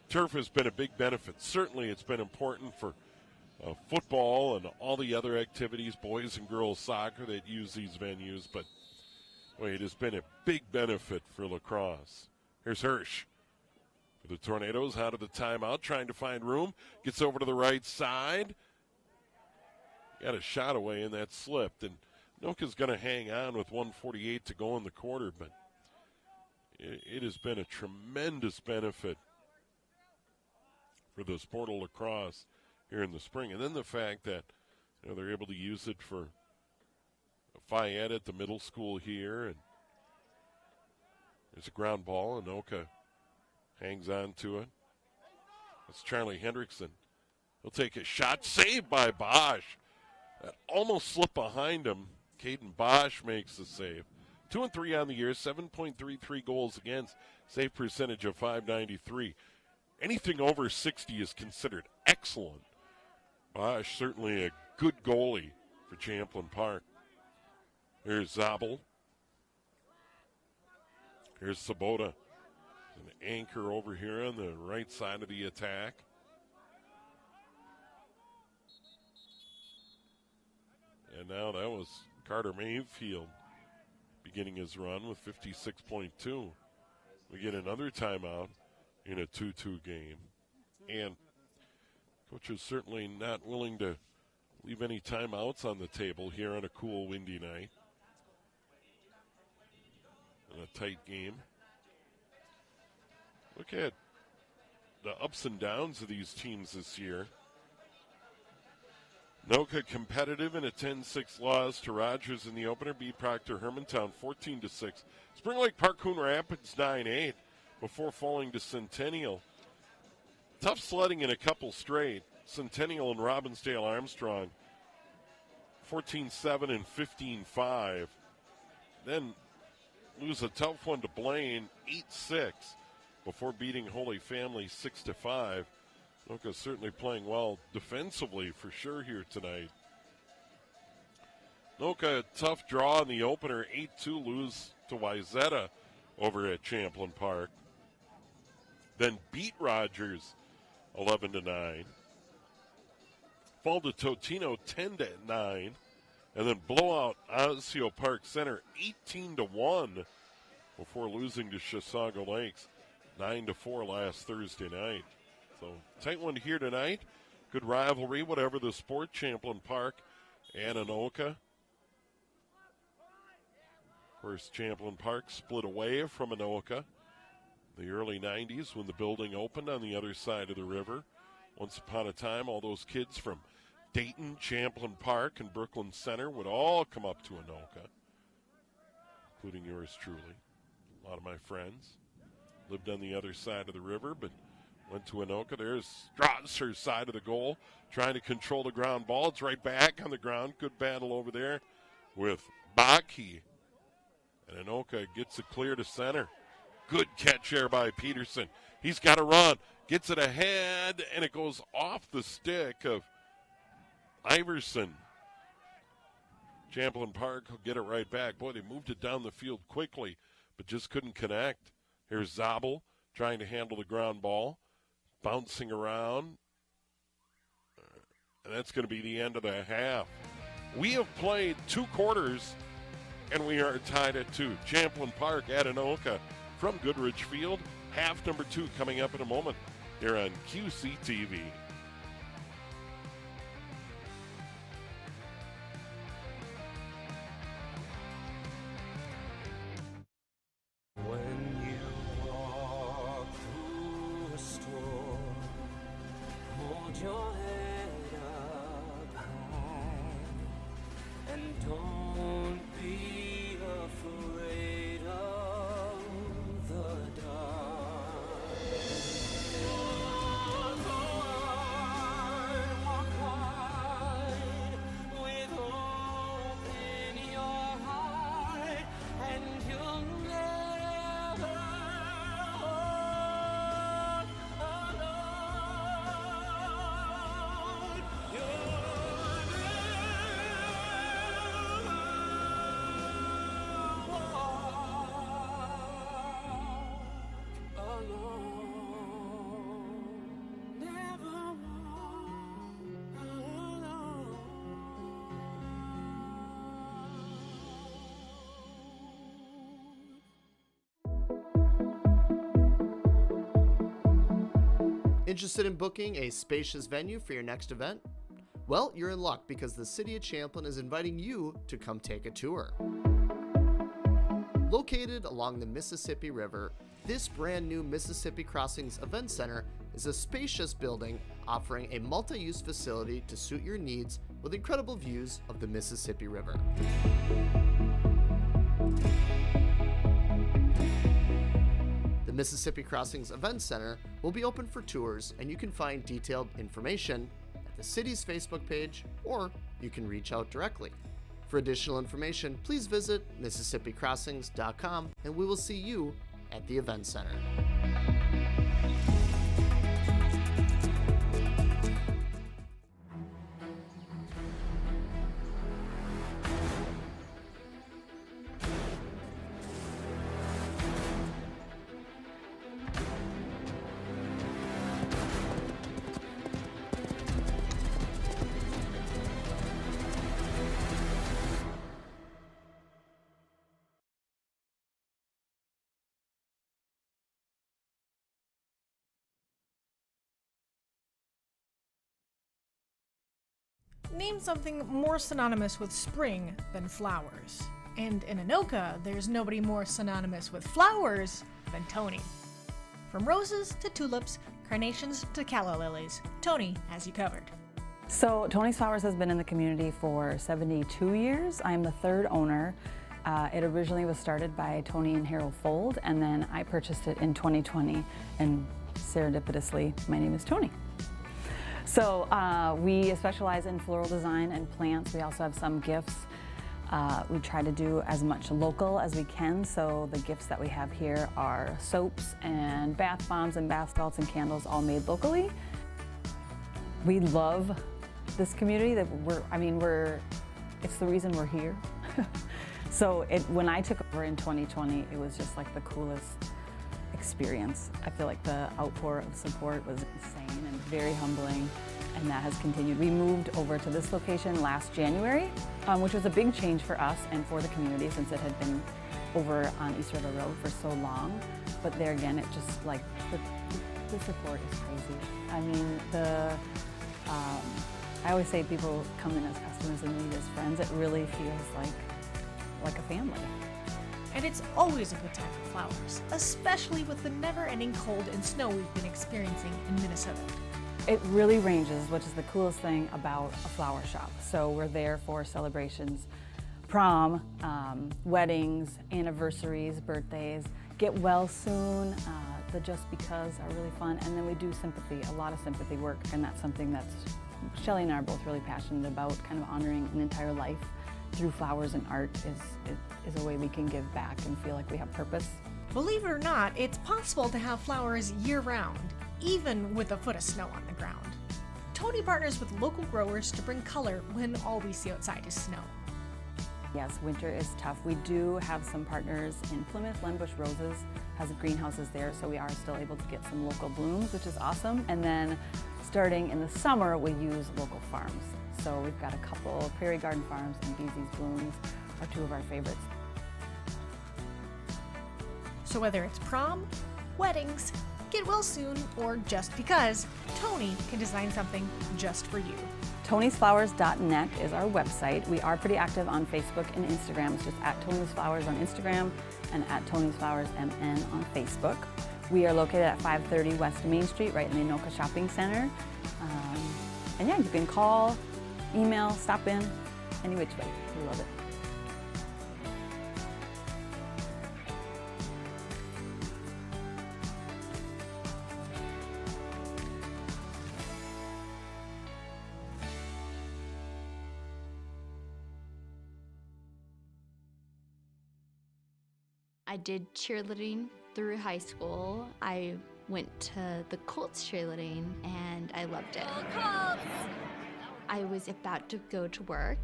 turf has been a big benefit. Certainly it's been important for football and all the other activities, boys and girls soccer that use these venues, but boy, it has been a big benefit for lacrosse. Here's Hirsch for the Tornadoes out of the timeout, trying to find room, gets over to the right side, got a shot away and that slipped, and Anoka's going to hang on with 1:48 to go in the quarter, but it has been a tremendous benefit for the sport of lacrosse here in the spring. And then the fact that they're able to use it for Phi Ed at the middle school here. And there's a ground ball. Anoka hangs on to it. That's Charlie Hendrickson. He'll take a shot. Saved by Bosch. That almost slipped behind him. Caden Bosch makes the save. 2-3 on the year, 7.33 goals against. Save percentage of .593. Anything over 60 is considered excellent. Bosch, certainly a good goalie for Champlin Park. Here's Zabel. Here's Sabota. An anchor over here on the right side of the attack. And now that was Carter Mayfield beginning his run with 56.2. We get another timeout in a 2-2 game. And coach is certainly not willing to leave any timeouts on the table here on a cool, windy night. In a tight game. Look at the ups and downs of these teams this year. Anoka competitive in a 10-6 loss to Rogers in the opener, beat Proctor Hermantown 14-6. Spring Lake Park Coon Rapids 9-8 before falling to Centennial. Tough sledding in a couple straight. Centennial and Robbinsdale Armstrong 14-7 and 15-5. Then lose a tough one to Blaine 8-6 before beating Holy Family 6-5. Anoka certainly playing well defensively for sure here tonight. Anoka, tough draw in the opener, 8-2 lose to Wyzetta over at Champlin Park. Then beat Rogers 11-9. Fall to Totino 10-9. And then blowout Osseo Park Center 18-1 before losing to Chisago Lakes 9-4 last Thursday night. So tight one here tonight. Good rivalry, whatever the sport. Champlin Park and Anoka. Of course, Champlin Park split away from Anoka in the early 90s when the building opened on the other side of the river. Once upon a time, all those kids from Dayton, Champlin Park, and Brooklyn Center would all come up to Anoka, including yours truly. A lot of my friends lived on the other side of the river, but went to Anoka. There's Strasser's side of the goal, trying to control the ground ball. It's right back on the ground. Good battle over there with Baki. And Anoka gets it clear to center. Good catch there by Peterson. He's got to run. Gets it ahead, and it goes off the stick of Iverson. Champlin Park will get it right back. Boy, they moved it down the field quickly, but just couldn't connect. Here's Zabel trying to handle the ground ball, bouncing around. And that's going to be the end of the half. We have played 2 quarters, and we are tied at 2. Champlin Park at Anoka from Goodrich Field. Half number 2 coming up in a moment here on QCTV. When you walk through a storm, hold your head up high, and don't be afraid of the dark. Walk hard, with hope in your heart, and you'll never walk alone. You'll never walk alone. Interested in booking a spacious venue for your next event? Well, you're in luck because the City of Champlin is inviting you to come take a tour. Located along the Mississippi River, this brand new Mississippi Crossings Event Center is a spacious building offering a multi-use facility to suit your needs with incredible views of the Mississippi River. The Mississippi Crossings Event Center will be open for tours, and you can find detailed information at the city's Facebook page, or you can reach out directly. For additional information, please visit MississippiCrossings.com, and we will see you at the Event Center. Name something more synonymous with spring than flowers. And in Anoka, there's nobody more synonymous with flowers than Tony. From roses to tulips, carnations to calla lilies, Tony has you covered. So Tony's Flowers has been in the community for 72 years. I'm the third owner. It originally was started by Tony and Harold Fold, and then I purchased it in 2020, and serendipitously, my name is Tony. So we specialize in floral design and plants. We also have some gifts. We try to do as much local as we can, so the gifts that we have here are soaps and bath bombs and bath salts and candles, all made locally. We love this community. It's the reason we're here. So when I took over in 2020, it was just like the coolest experience. I feel like the outpour of support was insane and very humbling, and that has continued. We moved over to this location last January, which was a big change for us and for the community since it had been over on East River Road for so long. But there again, it just like, the support is crazy. I mean, I always say people come in as customers and leave as friends. It really feels like a family. And it's always a good time for flowers, especially with the never-ending cold and snow we've been experiencing in Minnesota. It really ranges, which is the coolest thing about a flower shop. So we're there for celebrations, prom, weddings, anniversaries, birthdays, get well soon, the just because are really fun, and then we do sympathy, a lot of sympathy work, and that's something that's Shelley and I are both really passionate about, kind of honoring an entire life through flowers and art is a way we can give back and feel like we have purpose. Believe it or not, it's possible to have flowers year-round, even with a foot of snow on the ground. Tony partners with local growers to bring color when all we see outside is snow. Yes, winter is tough. We do have some partners in Plymouth. Lembush Roses has greenhouses there, so we are still able to get some local blooms, which is awesome. And then starting in the summer, we use local farms. So we've got a couple, Prairie Garden Farms and Beezy's Blooms are two of our favorites. So whether it's prom, weddings, get well soon, or just because Tony can design something just for you. Tony'sFlowers.net is our website. We are pretty active on Facebook and Instagram. It's just at Tony's Flowers on Instagram and at Tony's Flowers MN on Facebook. We are located at 530 West Main Street, right in the Anoka Shopping Center. And yeah, you can call, email, stop in, any which way. We love it. I did cheerleading through high school. I went to the Colts cheerleading and I loved it. I was about to go to work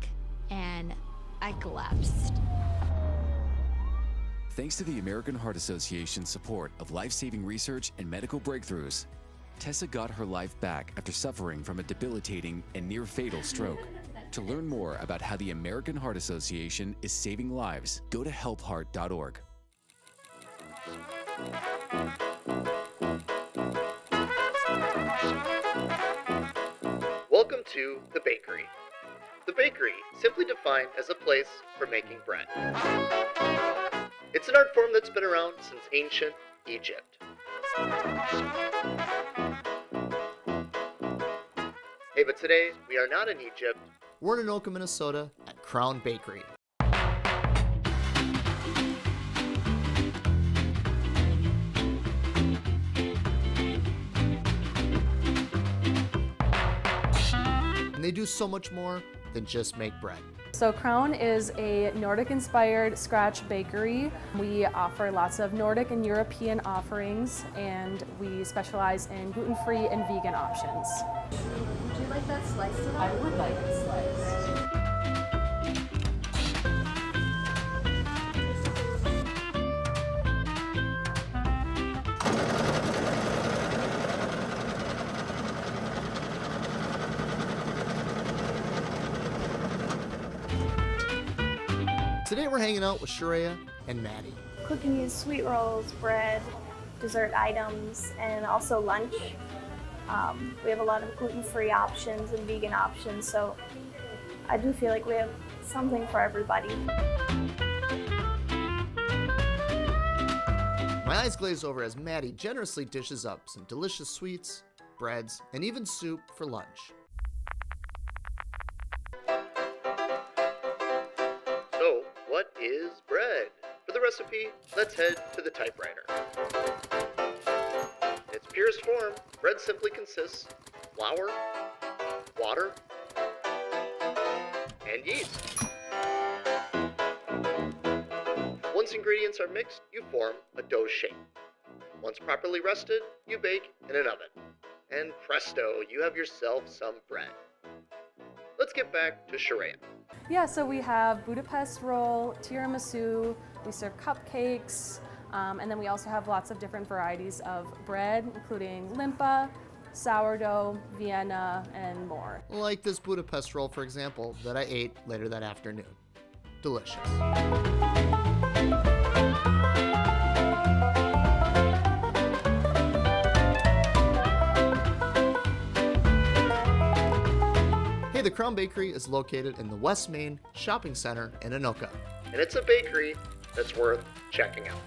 and I collapsed. Thanks to the American Heart Association's support of life-saving research and medical breakthroughs, Tessa got her life back after suffering from a debilitating and near-fatal stroke. To learn more about how the American Heart Association is saving lives, go to helpheart.org. Welcome to The Bakery. The Bakery, simply defined as a place for making bread. It's an art form that's been around since ancient Egypt. Hey, but today, we are not in Egypt. We're in Anoka, Minnesota at Crown Bakery. And they do so much more than just make bread. So Crown is a Nordic-inspired scratch bakery. We offer lots of Nordic and European offerings, and we specialize in gluten-free and vegan options. Would you like that sliced at all? I would like it sliced. Today we're hanging out with Sharia and Maddie. Cookies, sweet rolls, bread, dessert items, and also lunch. We have a lot of gluten-free options and vegan options, so I do feel like we have something for everybody. My eyes glaze over as Maddie generously dishes up some delicious sweets, breads, and even soup for lunch. So, what is bread? For the recipe, let's head to the typewriter. In its purest form, bread simply consists of flour, water, and yeast. Once ingredients are mixed, you form a dough shape. Once properly rested, you bake in an oven. And presto, you have yourself some bread. Let's get back to Sharia. Yeah, so we have Budapest roll, tiramisu, we serve cupcakes, and then we also have lots of different varieties of bread, including limpa, sourdough, Vienna, and more. Like this Budapest roll, for example, that I ate later that afternoon. Delicious. Hey, the Crown Bakery is located in the West Main Shopping Center in Anoka. And it's a bakery that's worth checking out.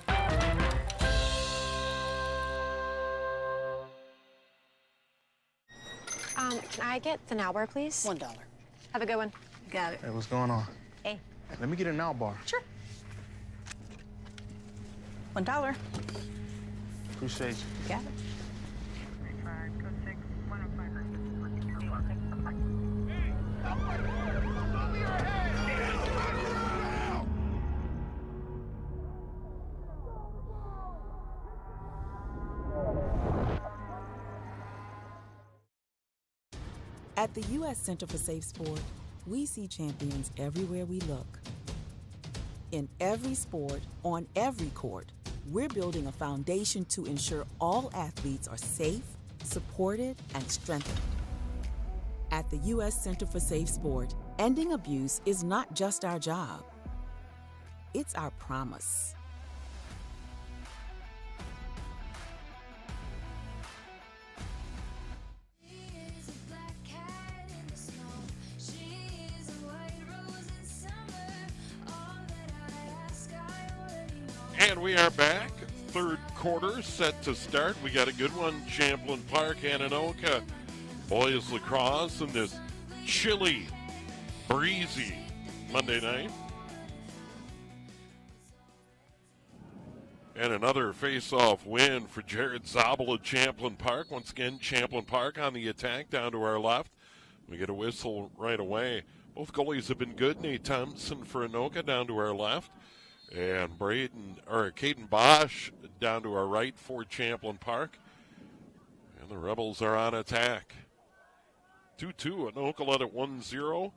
Can I get the now bar, please? $1. Have a good one. Got it. Hey, what's going on? Hey. Let me get a now bar. Sure. $1. Appreciate you. Got it. At the U.S. Center for Safe Sport, we see champions everywhere we look. In every sport, on every court, we're building a foundation to ensure all athletes are safe, supported, and strengthened. At the U.S. Center for Safe Sport, ending abuse is not just our job. It's our promise. And we are back. Third quarter set to start. We got a good one. Champlin Park and Anoka. Boys lacrosse in this chilly, breezy Monday night. And another face-off win for Jared Zabel at Champlin Park. Once again, Champlin Park on the attack down to our left. We get a whistle right away. Both goalies have been good. Nate Thompson for Anoka down to our left. And Caden Bosch down to our right for Champlin Park. And the Rebels are on attack. 2-2. Anoka led at 1-0.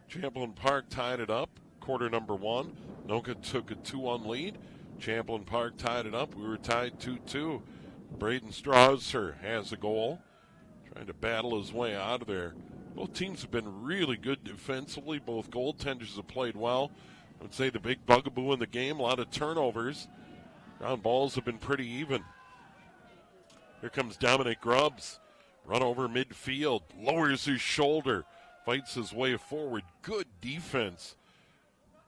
Champlin Park tied it up. Quarter number one. Anoka took a 2-1 lead. Champlin Park tied it up. We were tied 2-2. Braden Strausser has a goal. Trying to battle his way out of there. Both teams have been really good defensively. Both goaltenders have played well. I would say the big bugaboo in the game, a lot of turnovers. Ground balls have been pretty even. Here comes Dominic Grubbs. Run over midfield. Lowers his shoulder. Fights his way forward. Good defense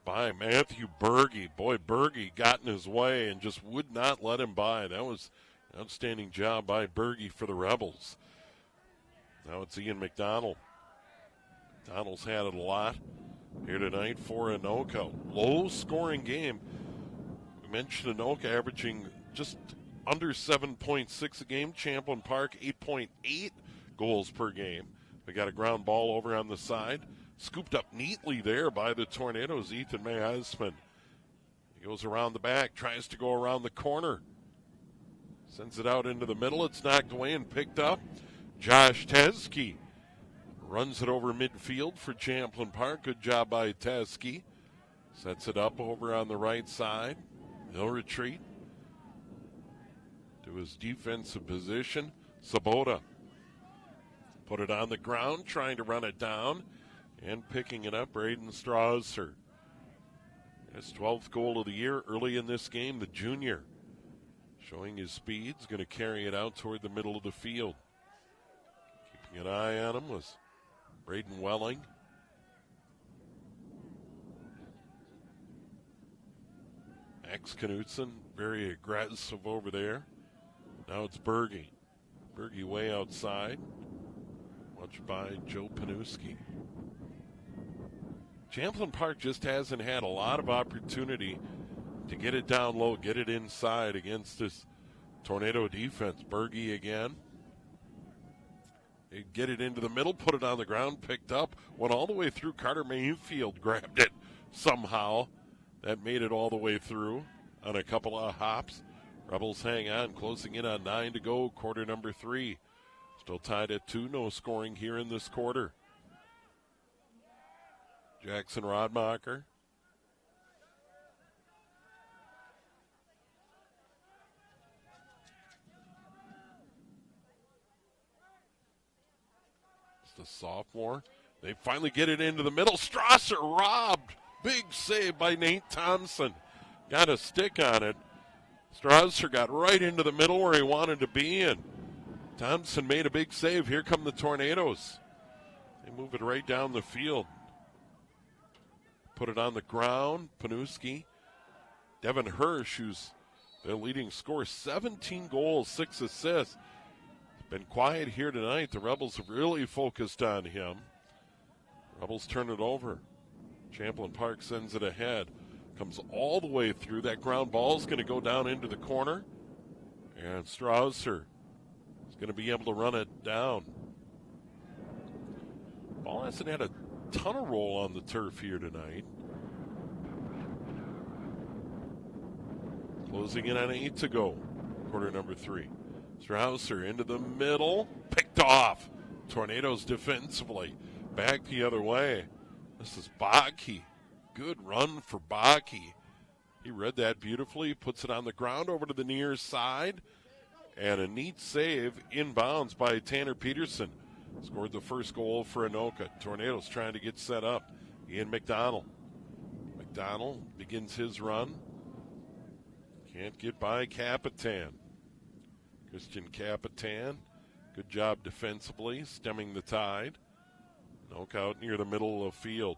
by Matthew Berge. Boy, Berge got in his way and just would not let him by. That was an outstanding job by Berge for the Rebels. Now it's Ian McDonald. McDonald's had it a lot here tonight for Anoka. Low-scoring game. We mentioned Anoka averaging just under 7.6 a game. Champlin Park, 8.8 goals per game. We got a ground ball over on the side. Scooped up neatly there by the Tornadoes, Ethan Mayheisman. He goes around the back, tries to go around the corner. Sends it out into the middle. It's knocked away and picked up. Josh Teske runs it over midfield for Champlin Park. Good job by Teske. Sets it up over on the right side. He'll retreat to his defensive position. Sabota put it on the ground, trying to run it down. And picking it up, Braden Strausser. His 12th goal of the year early in this game, the junior. Showing his speed, is going to carry it out toward the middle of the field. Keeping an eye on him was Braden Welling. Max Knutson, very aggressive over there. Now it's Berge. Berge way outside. Watched by Joe Panuski. Champlin Park just hasn't had a lot of opportunity to get it down low, get it inside against this Tornado defense. Berge again. They get it into the middle, put it on the ground, picked up, went all the way through. Carter Mayfield grabbed it somehow. That made it all the way through on a couple of hops. Rebels hang on, closing in on 9 to go, quarter number 3. Still tied at 2, no scoring here in this quarter. Jackson Rodmacher. It's the sophomore. They finally get it into the middle. Strasser robbed. Big save by Nate Thompson. Got a stick on it. Strasser got right into the middle where he wanted to be, and Thompson made a big save. Here come the Tornadoes. They move it right down the field. Put it on the ground. Panuski. Devin Hirsch, who's their leading scorer, 17 goals, 6 assists. Been quiet here tonight. The Rebels have really focused on him. Rebels turn it over. Champlin Park sends it ahead. Comes all the way through. That ground ball is going to go down into the corner. And Strausser is going to be able to run it down. Ball hasn't had a ton of roll on the turf here tonight. Closing in on 8 to go. Quarter number 3. Strausser into the middle. Picked off. Tornadoes defensively. Back the other way. This is Baki. Good run for Baki. He read that beautifully. Puts it on the ground over to the near side. And a neat save inbounds by Tanner Peterson. Scored the first goal for Anoka. Tornadoes trying to get set up. Ian McDonald. McDonald begins his run. Can't get by Capitan. Christian Capitan. Good job defensively, stemming the tide. Anoka out near the middle of the field.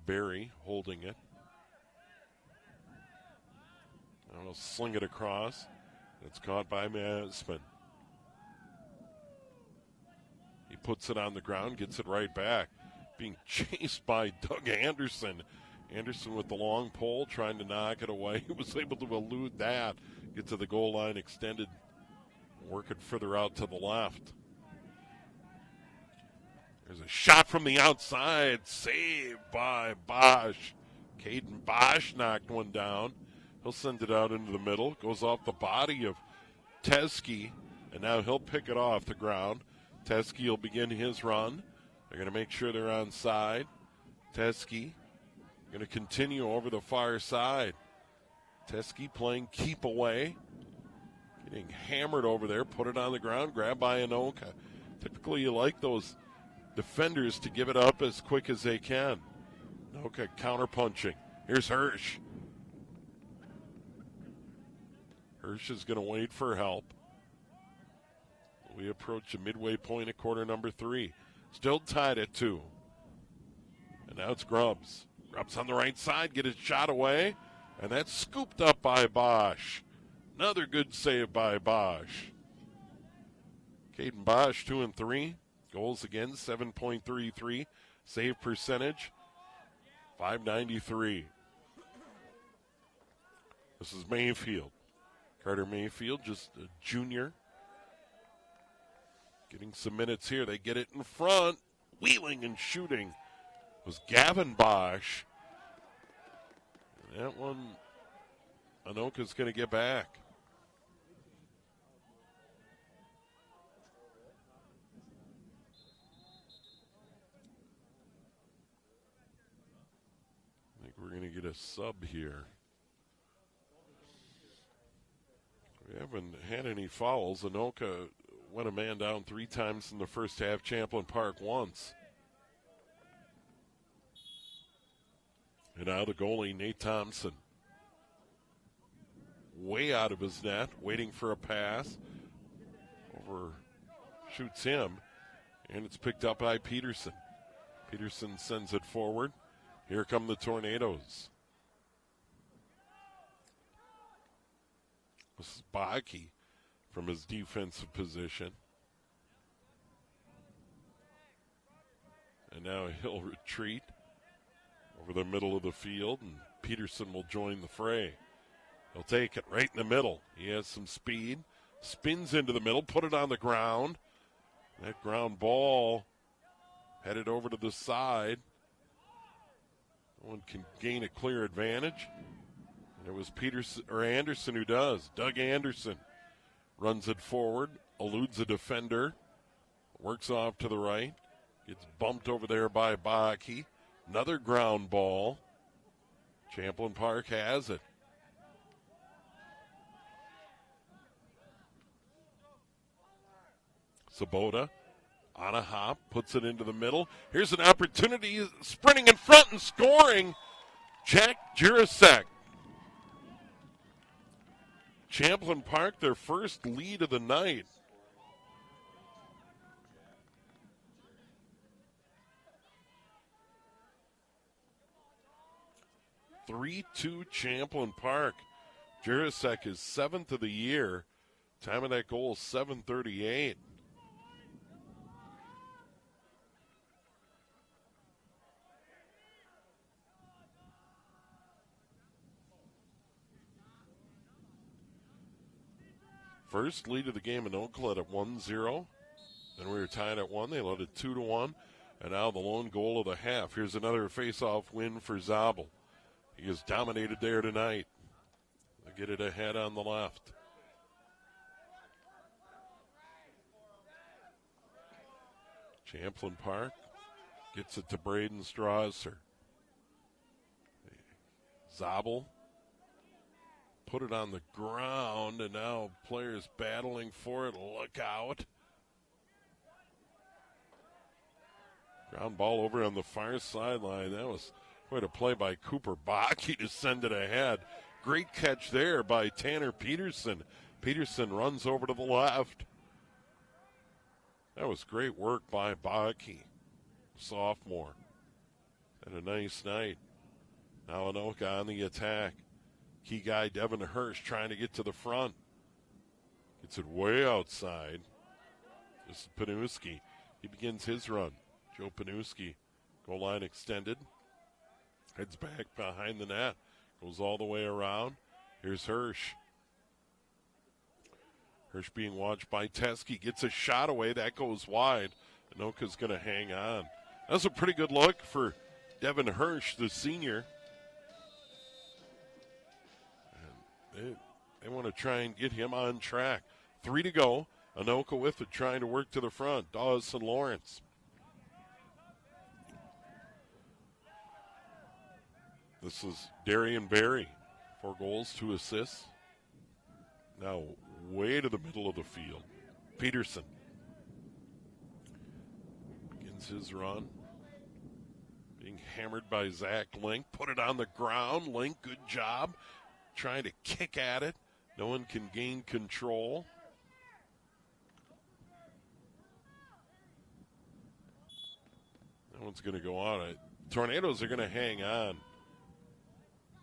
Barry holding it. I'll sling it across. It's caught by Masman. He puts it on the ground, gets it right back. Being chased by Doug Anderson. Anderson with the long pole trying to knock it away. He was able to elude that. Get to the goal line extended. Working further out to the left. There's a shot from the outside. Saved by Bosch. Caden Bosch knocked one down. He'll send it out into the middle. Goes off the body of Teske. And now he'll pick it off the ground. Teske will begin his run. They're going to make sure they're onside. Teske going to continue over the far side. Teske playing keep away. Getting hammered over there. Put it on the ground. Grabbed by Anoka. Typically you like those defenders to give it up as quick as they can. Anoka counterpunching. Here's Hirsch. Hirsch is going to wait for help. We approach the midway point at quarter number 3. Still tied at 2. And now it's Grubbs. Grubbs on the right side, get his shot away. And that's scooped up by Bosch. Another good save by Bosch. Caden Bosch, 2 and 3. Goals again, 7.33. Save percentage, .593. This is Mayfield. Carter Mayfield, just a junior. Getting some minutes here. They get it in front. Wheeling and shooting was Gavin Bosch. And that one, Anoka's going to get back. I think we're going to get a sub here. We haven't had any fouls. Anoka went a man down 3 times in the first half. Champlin Park once. And now the goalie, Nate Thompson. Way out of his net, waiting for a pass. Overshoots him. And it's picked up by Peterson. Peterson sends it forward. Here come the Tornadoes. This is Baki from his defensive position. And now he'll retreat over the middle of the field, and Peterson will join the fray. He'll take it right in the middle. He has some speed, spins into the middle, put it on the ground. That ground ball headed over to the side. No one can gain a clear advantage. And it was Anderson who does. Doug Anderson runs it forward, eludes a defender, works off to the right, gets bumped over there by Baki. Another ground ball. Champlin Park has it. Sabota on a hop, puts it into the middle. Here's an opportunity, sprinting in front and scoring. Jack Jurasek. Champlin Park, their first lead of the night. (3-2) Champlin Park. Jurasek is 7th of the year. Time of that goal, 7:38. First lead of the game in Oakland at 1-0. Then we were tied at 1. They led it 2-1. And now the lone goal of the half. Here's another face-off win for Zabel. He has dominated there tonight. They get it ahead on the left. Champlin Park gets it to Braden Strasser. Zabel put it on the ground, and now players battling for it. Look out. Ground ball over on the far sideline. That was quite a play by Cooper Baki to send it ahead. Great catch there by Tanner Peterson. Peterson runs over to the left. That was great work by Baki, sophomore. And a nice night. Now Anoka on the attack. Key guy Devin Hirsch trying to get to the front. Gets it way outside. This is Panuski. He begins his run. Joe Panuski, goal line extended. Heads back behind the net. Goes all the way around. Here's Hirsch. Hirsch being watched by Teske. Gets a shot away. That goes wide. Anoka's going to hang on. That's a pretty good look for Devin Hirsch, the senior. And they want to try and get him on track. 3 to go. Anoka with it, trying to work to the front. Dawson Lawrence. This is Darian Berry. 4 goals, 2 assists. Now way to the middle of the field. Peterson begins his run. Being hammered by Zach Link. Put it on the ground. Link, good job. Trying to kick at it. No one can gain control. That one's going to go on. Tornadoes are going to hang on.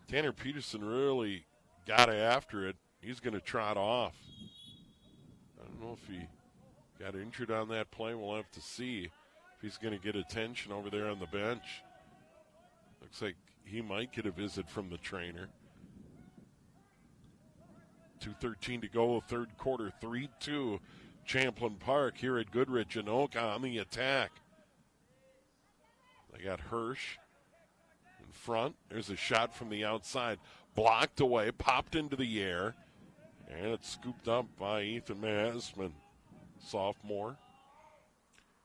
Tanner Peterson really got after it. He's going to trot off. I don't know if he got injured on that play. We'll have to see if he's going to get attention over there on the bench. Looks like he might get a visit from the trainer. 2:13 to go, third quarter, 3-2. Champlin Park here at Goodrich. Anoka on the attack. They got Hirsch in front. There's a shot from the outside. Blocked away, popped into the air. And it's scooped up by Ethan Masman, sophomore.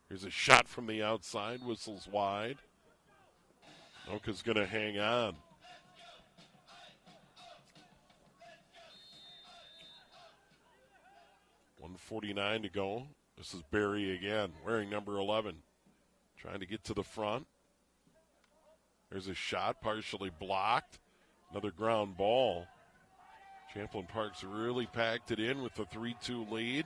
Here's a shot from the outside. Whistles wide. Anoka's going to hang on. .149 to go. This is Barry again, wearing number 11. Trying to get to the front. There's a shot, partially blocked. Another ground ball. Champlin Park's really packed it in with the 3-2 lead.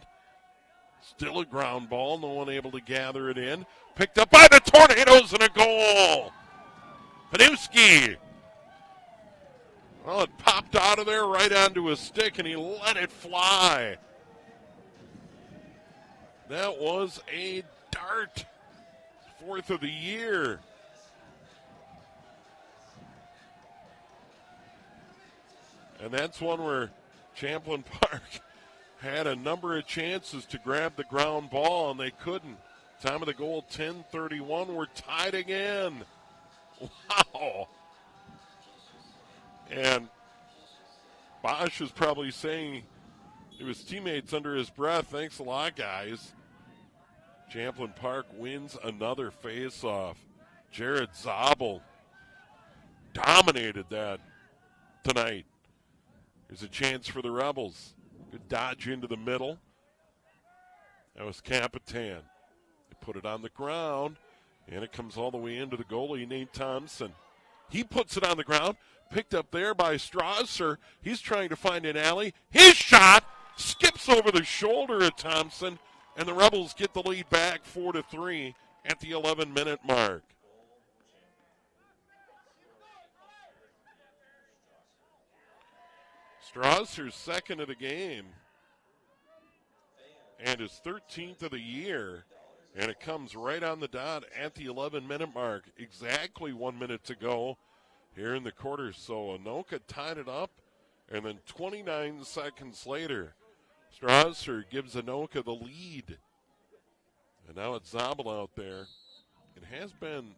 Still a ground ball, no one able to gather it in. Picked up by the Tornadoes and a goal. Panuski. Well, it popped out of there right onto his stick and he let it fly. That was a dart. 4th of the year. And that's one where Champlin Park had a number of chances to grab the ground ball, and they couldn't. Time of the goal, 10:31. We're tied again. Wow. And Bosch is probably saying to his teammates under his breath, thanks a lot, guys. Champlin Park wins another face-off. Jared Zabel dominated that tonight. There's a chance for the Rebels. Good dodge into the middle. That was Capitan. They put it on the ground, and it comes all the way into the goalie, Nate Thompson. He puts it on the ground, picked up there by Strasser. He's trying to find an alley. His shot skips over the shoulder of Thompson, and the Rebels get the lead back 4-3 at the 11-minute mark. Strasser's second of the game and his 13th of the year, and it comes right on the dot at the 11-minute mark. Exactly 1 minute to go here in the quarter. So Anoka tied it up, and then 29 seconds later, Strasser gives Anoka the lead. And now it's Zabel out there. It has been.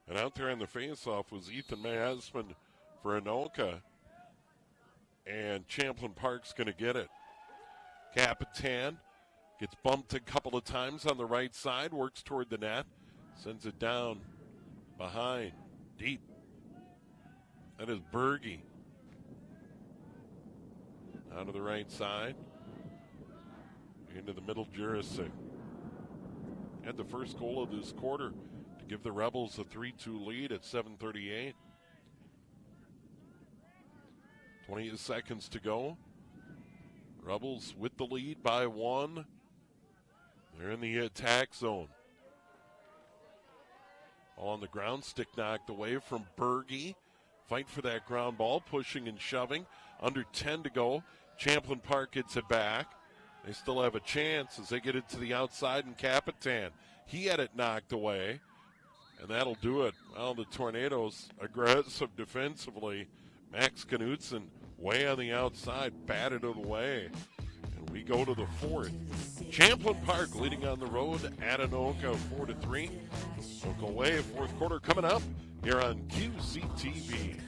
And out there in the faceoff was Ethan Masman for Anoka. And Champlin Park's going to get it. Capitan gets bumped a couple of times on the right side, works toward the net, sends it down behind, deep. That is Berge. Out of the right side, into the middle Jurisic. Had the first goal of this quarter to give the Rebels a 3-2 lead at 7:38. 28 seconds to go. Rebels with the lead by 1. They're in the attack zone. All on the ground, stick knocked away from Berge. Fight for that ground ball, pushing and shoving. Under 10 to go. Champlin Park gets it back. They still have a chance as they get it to the outside, and Capitan. He had it knocked away, and that'll do it. Well, the Tornadoes aggressive defensively. Max Knutson way on the outside, batted it away. And we go to the fourth. Champlin Park leading on the road at Anoka 4-3. So go away, fourth quarter coming up here on QCTV.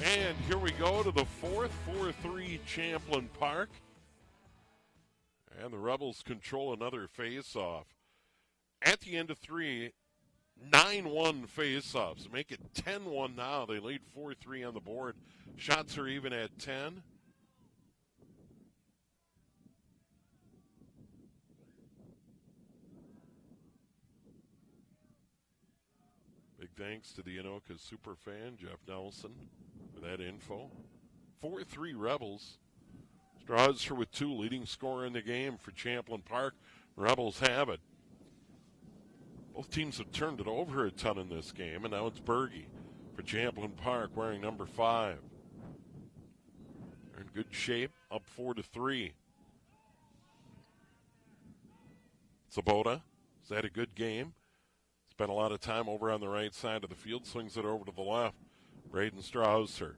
And here we go to the fourth, 4-3 Champlin Park. And the Rebels control another face-off. At the end of three, 9-1 face-offs. Make it 10-1 now. They lead 4-3 on the board. Shots are even at 10. Big thanks to the Anoka superfan, Jeff Nelson, for that info. 4-3 Rebels. Strasser with 2, leading scorer in the game for Champlin Park. Rebels have it. Both teams have turned it over a ton in this game, and now it's Berge for Champlin Park wearing number 5. They're in good shape, up 4-3. Sabota, has had a good game. Spent a lot of time over on the right side of the field, swings it over to the left. Braden Strasser.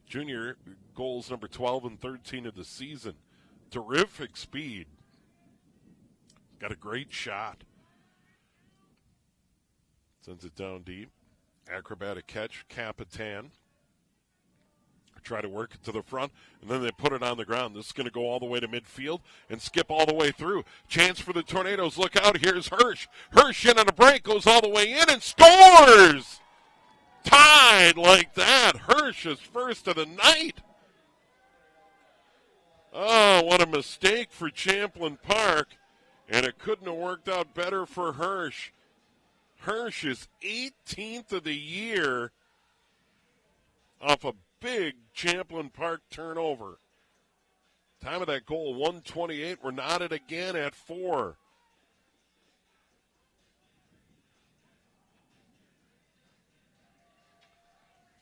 Junior, goals number 12 and 13 of the season. Terrific speed. Got a great shot. Sends it down deep. Acrobatic catch, Capitan. Try to work it to the front, and then they put it on the ground. This is going to go all the way to midfield and skip all the way through. Chance for the Tornadoes. Look out. Here's Hirsch. Hirsch in on a break, goes all the way in and scores! Tied like that. Hirsch is first of the night. Oh, what a mistake for Champlin Park. And it couldn't have worked out better for Hirsch. Hirsch is 18th of the year off a big Champlin Park turnover. Time of that goal, 1:28. We're knotted again at 4.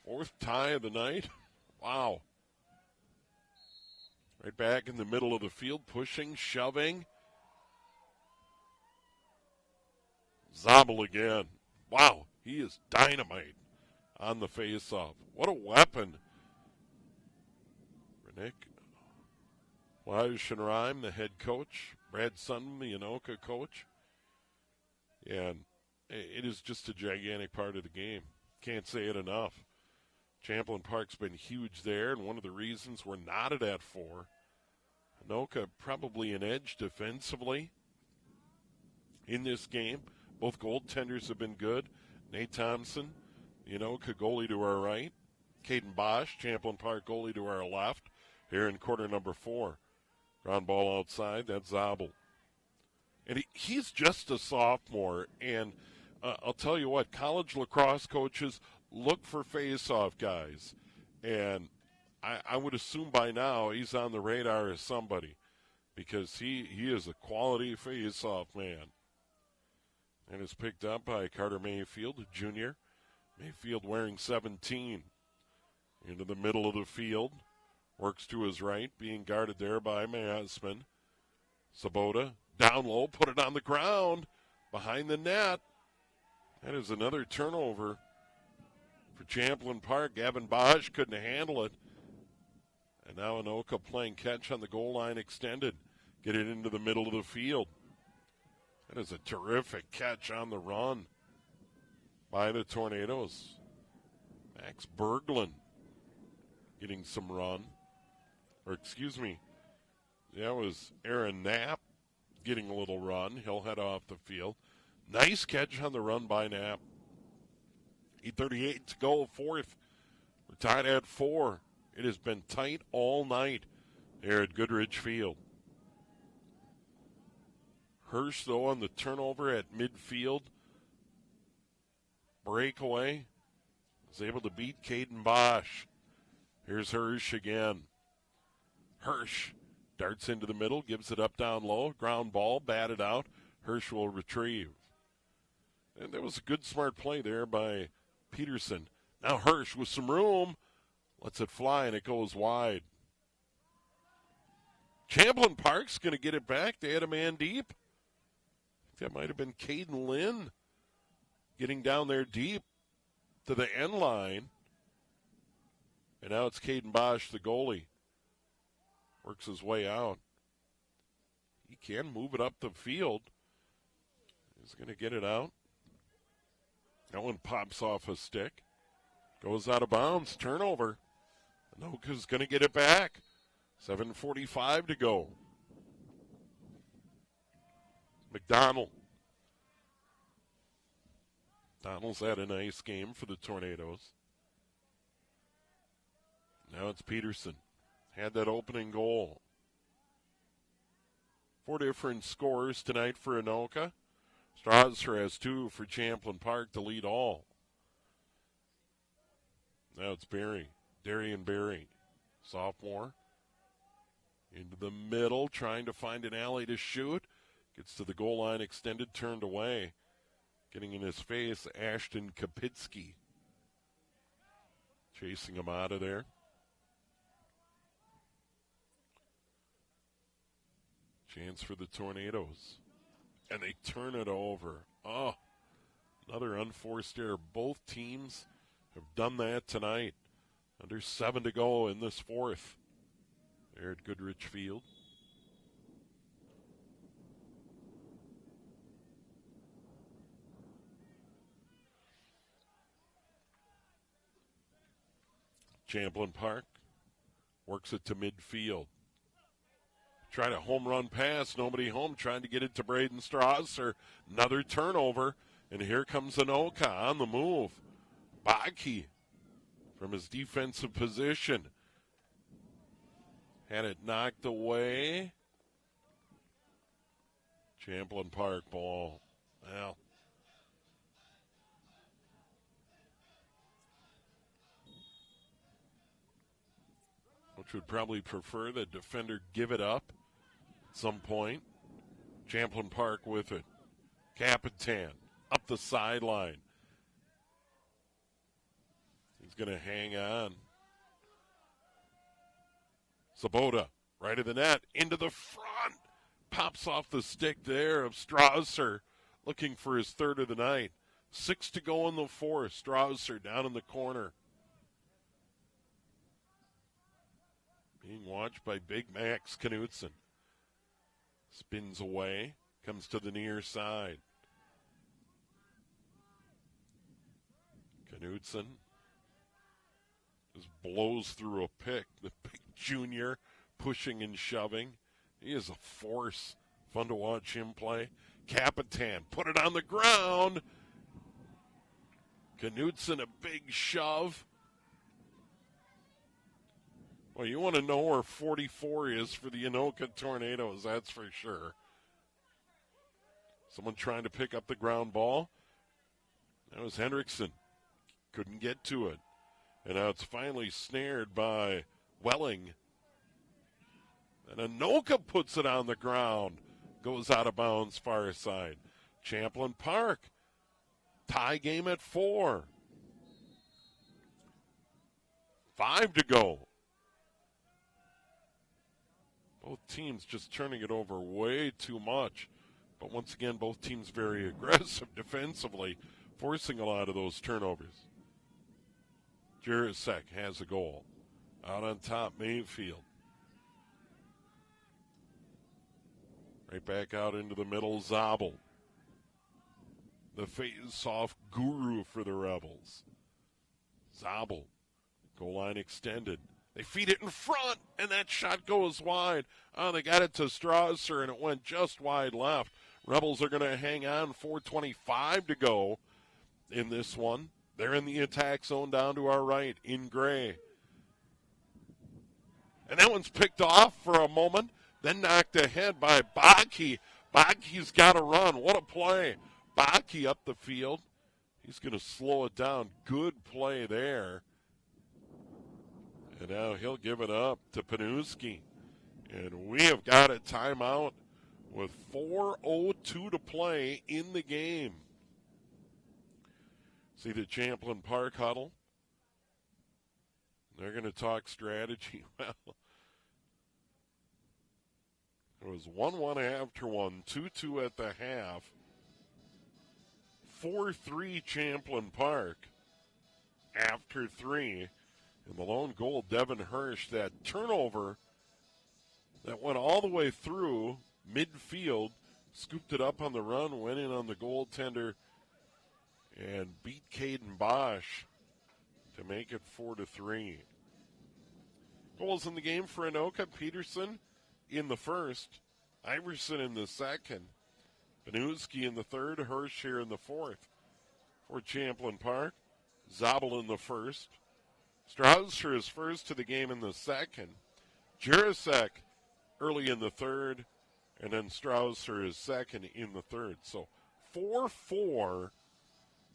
Fourth tie of the night. Wow. Right back in the middle of the field, pushing, shoving. Zabel again. Wow, he is dynamite on the face-off. What a weapon. Renick Wajshenreim, the head coach. Brad Sutton, the Anoka coach. Yeah, and it is just a gigantic part of the game. Can't say it enough. Champlin Park's been huge there, and one of the reasons we're knotted at 4. Anoka probably an edge defensively in this game. Both goaltenders have been good. Nate Thompson, the Anoka goalie to our right. Caden Bosch, Champlin Park goalie to our left. Here in quarter number 4. Ground ball outside, that's Zabel. And he's just a sophomore. And I'll tell you what, college lacrosse coaches look for face-off guys. And I would assume by now he's on the radar as somebody because he is a quality face-off man. And is picked up by Carter Mayfield, a junior. Mayfield wearing 17. Into the middle of the field. Works to his right, being guarded there by Masman. Sabota, down low, put it on the ground, behind the net. That is another turnover for Champlin Park. Gavin Bosch couldn't handle it. And now Anoka playing catch on the goal line extended. Get it into the middle of the field. That is a terrific catch on the run by the Tornadoes. Max Berglund getting some run. Or excuse me, that was Aaron Knapp getting a little run. He'll head off the field. Nice catch on the run by Knapp. 8:38 to go, fourth. We're tied at 4. It has been tight all night there at Goodrich Field. Hirsch, though, on the turnover at midfield. Breakaway. Was able to beat Caden Bosch. Here's Hirsch again. Hirsch darts into the middle, gives it up down low. Ground ball, batted out. Hirsch will retrieve. And there was a good, smart play there by Peterson. Now Hirsch with some room. Lets it fly, and it goes wide. Champlin Park's going to get it back. They had a man deep. That might have been Caden Lynn getting down there deep to the end line. And now it's Caden Bosch, the goalie. Works his way out. He can move it up the field. He's going to get it out. That one pops off a stick. Goes out of bounds. Turnover. Anoka's going to get it back. 7:45 to go. McDonald's had a nice game for the Tornadoes. Now it's Peterson. Had that opening goal. 4 different scores tonight for Anoka. Strasser has 2 for Champlin Park to lead all. Now it's Berry. Darian Berry, sophomore. Into the middle, trying to find an alley to shoot. Gets to the goal line extended, turned away. Getting in his face, Ashton Kapitsky. Chasing him out of there. Chance for the Tornadoes. And they turn it over. Oh, another unforced error. Both teams have done that tonight. Under 7 to go in this fourth. There at Goodrich Field. Champlin Park works it to midfield. Trying a home run pass, nobody home, trying to get it to Braden Strasser. Another turnover, and here comes Anoka on the move. Baki from his defensive position. Had it knocked away. Champlin Park ball. Well, coach would probably prefer the defender give it up at some point. Champlin Park with it. Capitan up the sideline. He's going to hang on. Sabota, right of the net, into the front. Pops off the stick there of Strasser, looking for his third of the night. 6 to go in the fourth. Strasser down in the corner. Being watched by Big Max Knutson. Spins away, comes to the near side. Knutson just blows through a pick. The big junior pushing and shoving. He is a force. Fun to watch him play. Capitan put it on the ground. Knutson a big shove. Well, you want to know where 44 is for the Anoka Tornadoes, that's for sure. Someone trying to pick up the ground ball. That was Hendrickson. Couldn't get to it. And now it's finally snared by Welling. And Anoka puts it on the ground. Goes out of bounds far side. Champlin Park. Tie game at 4. 5 to go. Both teams just turning it over way too much. But once again, both teams very aggressive defensively, forcing a lot of those turnovers. Jurasek has a goal. Out on top, Mayfield. Right back out into the middle, Zabel. The face-off guru for the Rebels. Zabel, goal line extended. They feed it in front, and that shot goes wide. Oh, they got it to Strasser, and it went just wide left. Rebels are going to hang on. 4:25 to go in this one. They're in the attack zone down to our right in gray. And that one's picked off for a moment, then knocked ahead by Baki. Baki's got to run. What a play. Baki up the field. He's going to slow it down. Good play there. And now he'll give it up to Panuski. And we have got a timeout with 4:02 to play in the game. See the Champlin Park huddle? They're going to talk strategy. Well, it was 1-1 after one, 2-2 at the half. 4-3 Champlin Park after 3. And the lone goal, Devin Hirsch, that turnover that went all the way through midfield, scooped it up on the run, went in on the goaltender, and beat Caden Bosch to make it 4-3. Goals in the game for Anoka: Peterson in the first, Iverson in the second, Panuski in the third, Hirsch here in the fourth. For Champlin Park, Zabel in the first, Strausser is first to the game in the second, Jurasek early in the third, and then Strausser is second in the third. So 4-4.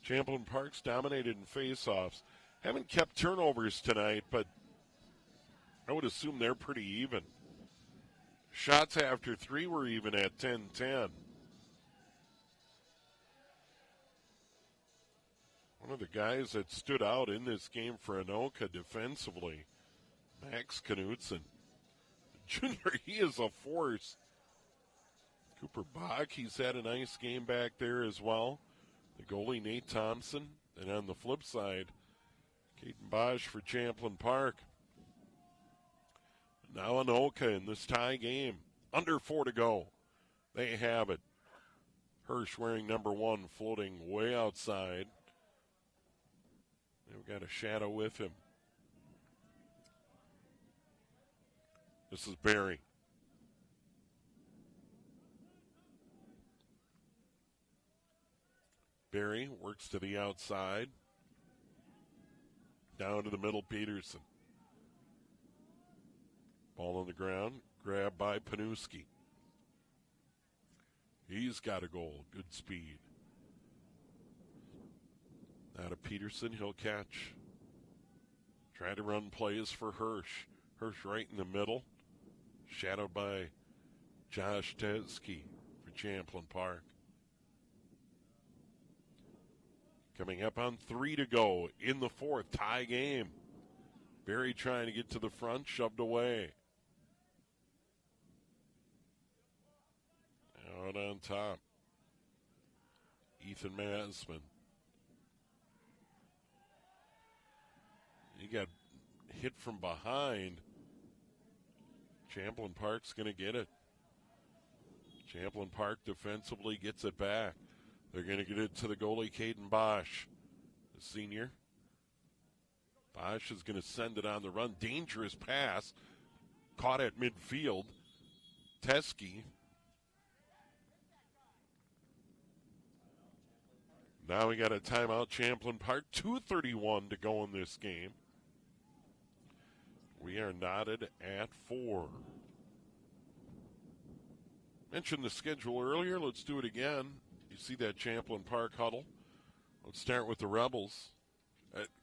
Champlin Park's dominated in faceoffs. Haven't kept turnovers tonight, but I would assume they're pretty even. Shots after 3 were even at 10-10. One of the guys that stood out in this game for Anoka defensively, Max Knutson. Junior, he is a force. Cooper Bach, he's had a nice game back there as well. The goalie, Nate Thompson. And on the flip side, Caden Bosch for Champlin Park. Now Anoka in this tie game. Under 4 to go. They have it. Hirsch wearing number 1, floating way outside. They've got a shadow with him. This is Barry. Barry works to the outside. Down to the middle, Peterson. Ball on the ground, grabbed by Panuski. He's got a goal, good speed. Now to Peterson, he'll catch. Try to run plays for Hirsch. Hirsch right in the middle. Shadowed by Josh Teskey for Champlin Park. Coming up on 3 to go in the fourth, tie game. Barry trying to get to the front, shoved away. Out on top, Ethan Masman. He got hit from behind. Champlin Park's going to get it. Champlin Park defensively gets it back. They're going to get it to the goalie, Caden Bosch, the senior. Bosch is going to send it on the run. Dangerous pass. Caught at midfield. Teskey. Now we got a timeout, Champlin Park. 2:31 to go in this game. We are knotted at 4. Mentioned the schedule earlier. Let's do it again. You see that Champlin Park huddle? Let's start with the Rebels.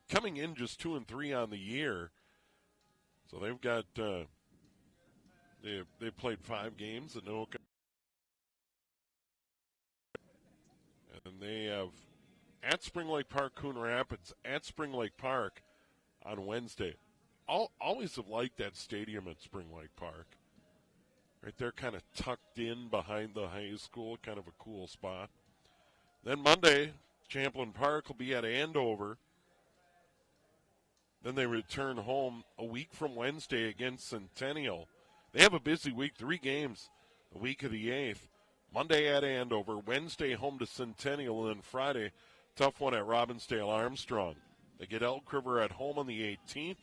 Coming in just 2-3 on the year. So they've got, they've played 5 games at Anoka. And they have at Spring Lake Park, Coon Rapids, at Spring Lake Park on Wednesday. Always have liked that stadium at Spring Lake Park. Right there, kind of tucked in behind the high school, kind of a cool spot. Then Monday, Champlin Park will be at Andover. Then they return home a week from Wednesday against Centennial. They have a busy week, 3 games the week of the 8th. Monday at Andover, Wednesday home to Centennial, and then Friday, tough one at Robbinsdale Armstrong. They get Elk River at home on the 18th,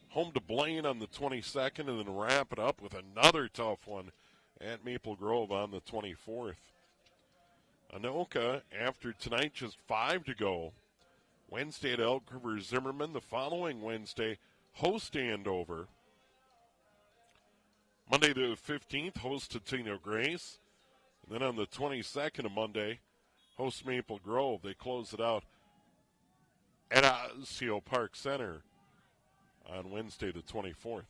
home to Blaine on the 22nd, and then wrap it up with another tough one at Maple Grove on the 24th. Anoka, after tonight, just 5 to go. Wednesday at Elk River Zimmerman. The following Wednesday, host Andover. Monday the 15th, host Tino Grace. And then on the 22nd of Monday, host Maple Grove. They close it out at Osseo Park Center on Wednesday the 24th.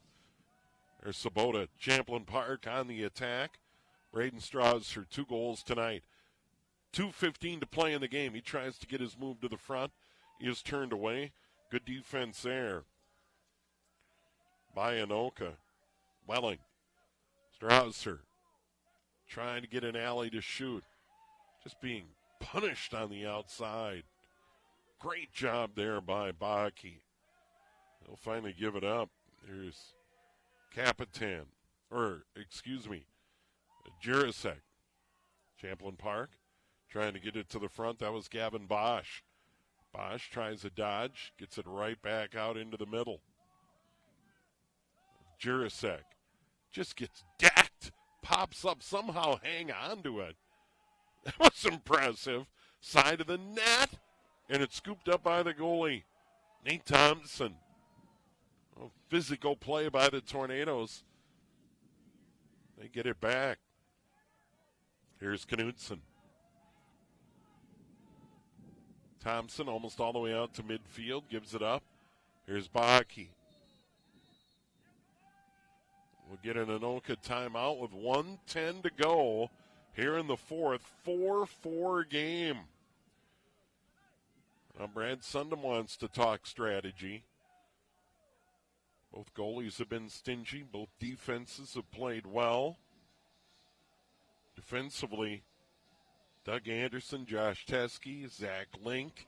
There's Sabota, Champlin Park on the attack. Braden Strauss for 2 goals tonight. 2:15 to play in the game. He tries to get his move to the front. He is turned away. Good defense there by Anoka. Welling. Strausser trying to get an alley to shoot. Just being punished on the outside. Great job there by Baki. He'll finally give it up. Here's Capitan. Jurasek. Champlin Park trying to get it to the front. That was Gavin Bosch. Bosch tries a dodge, gets it right back out into the middle. Jurasek just gets decked, pops up, somehow hang on to it. That was impressive. Side of the net, and it's scooped up by the goalie, Nate Thompson. Oh, physical play by the Tornadoes. They get it back. Here's Knutson. Thompson almost all the way out to midfield, gives it up. Here's Baki. We'll get an Anoka timeout with 1:10 to go here in the 4th. 4-4 game. Now Brad Sundom wants to talk strategy. Both goalies have been stingy. Both defenses have played well. Defensively, Doug Anderson, Josh Teskey, Zach Link.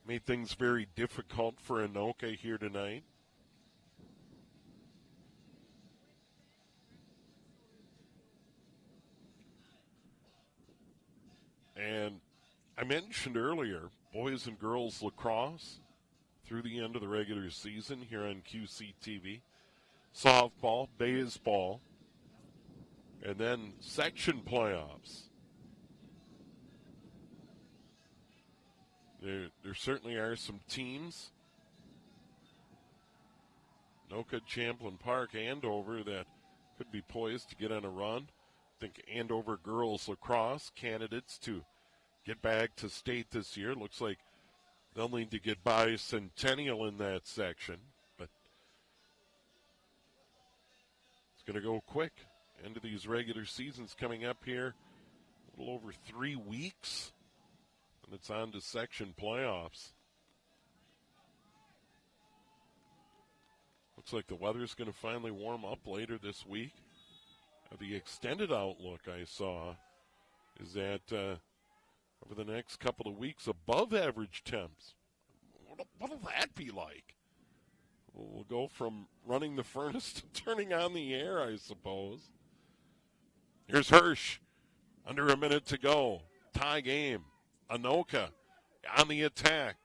Made things very difficult for Anoka here tonight. And I mentioned earlier, boys and girls lacrosse through the end of the regular season here on QCTV. Softball, baseball, and then section playoffs. There certainly are some teams, Anoka, Champlin Park, Andover, that could be poised to get on a run. I think Andover girls lacrosse candidates to get back to state this year. Looks like they'll need to get by Centennial in that section, but it's going to go quick. End of these regular seasons coming up here, a little over 3 weeks, and it's on to section playoffs. Looks like the weather's going to finally warm up later this week. The extended outlook I saw is that over the next couple of weeks, above average temps. What'll that be like? We'll go from running the furnace to turning on the air, I suppose. Here's Hirsch. Under a minute to go. Tie game. Anoka on the attack.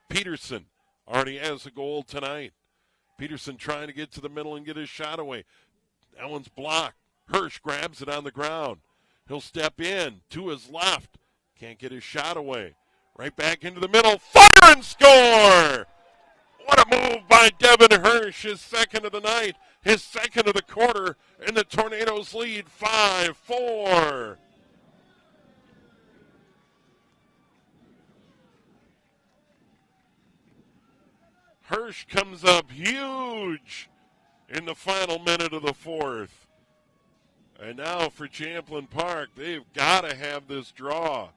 Peterson already has a goal tonight. Peterson trying to get to the middle and get his shot away. That one's blocked. Hirsch grabs it on the ground. He'll step in to his left. Can't get his shot away. Right back into the middle. Fire and score! What a move by Devin Hirsch. His second of the night. His second of the quarter. And the Tornadoes lead 5-4. Hirsch comes up huge in the final minute of the fourth. And now for Champlin Park, they've got to have this draw.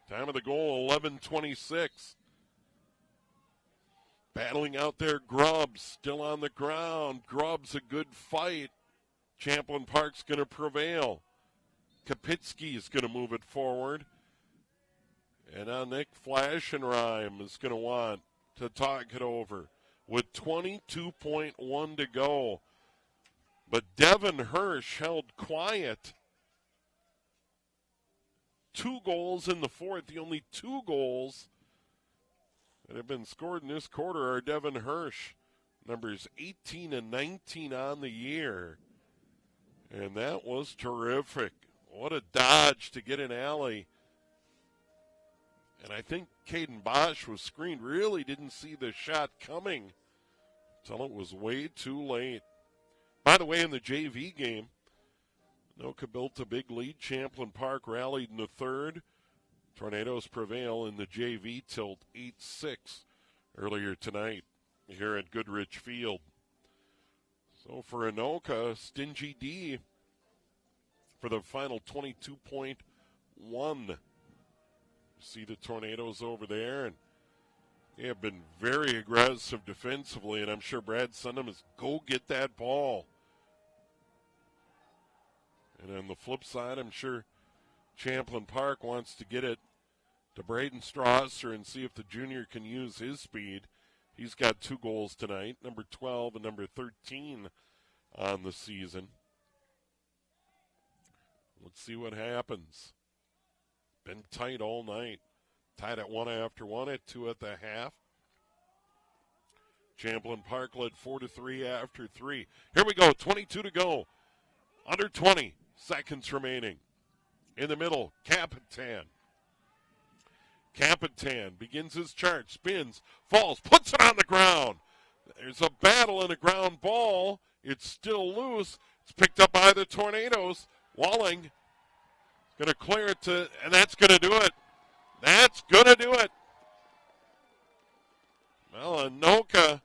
Time of the goal, 11:26. Battling out there, Grubbs still on the ground. Grubbs a good fight. Champlin Park's going to prevail. Kapitsky's going to move it forward. And now Nick Flaschenreim is going to want to talk it over with 22.1 to go. But Devin Hirsch held quiet. 2 goals in the fourth. The only 2 goals that have been scored in this quarter are Devin Hirsch. Numbers 18 and 19 on the year. And that was terrific. What a dodge to get an alley. And I think Caden Bosch was screened. Really didn't see the shot coming until it was way too late. By the way, in the JV game, Anoka built a big lead. Champlin Park rallied in the third. Tornadoes prevail in the JV tilt 8-6 earlier tonight here at Goodrich Field. So for Anoka, Stingy D for the final 22.1. See the Tornadoes over there, and they have been very aggressive defensively, and I'm sure Brad Sundham is go get that ball. And on the flip side, I'm sure Champlin Park wants to get it to Braden Strasser and see if the junior can use his speed. He's got 2 goals tonight, number 12 and number 13 on the season. Let's see what happens. Been tight all night. Tied at 1 after 1 at 2 at the half. Champlin Park led 4-3 after 3. Here we go, 22 to go. Under 20 seconds remaining. In the middle, Capitan. Capitan begins his charge, spins, falls, puts it on the ground. There's a battle in a ground ball. It's still loose. It's picked up by the Tornadoes. Walling going to clear it to, and that's going to do it. That's going to do it. Well, Anoka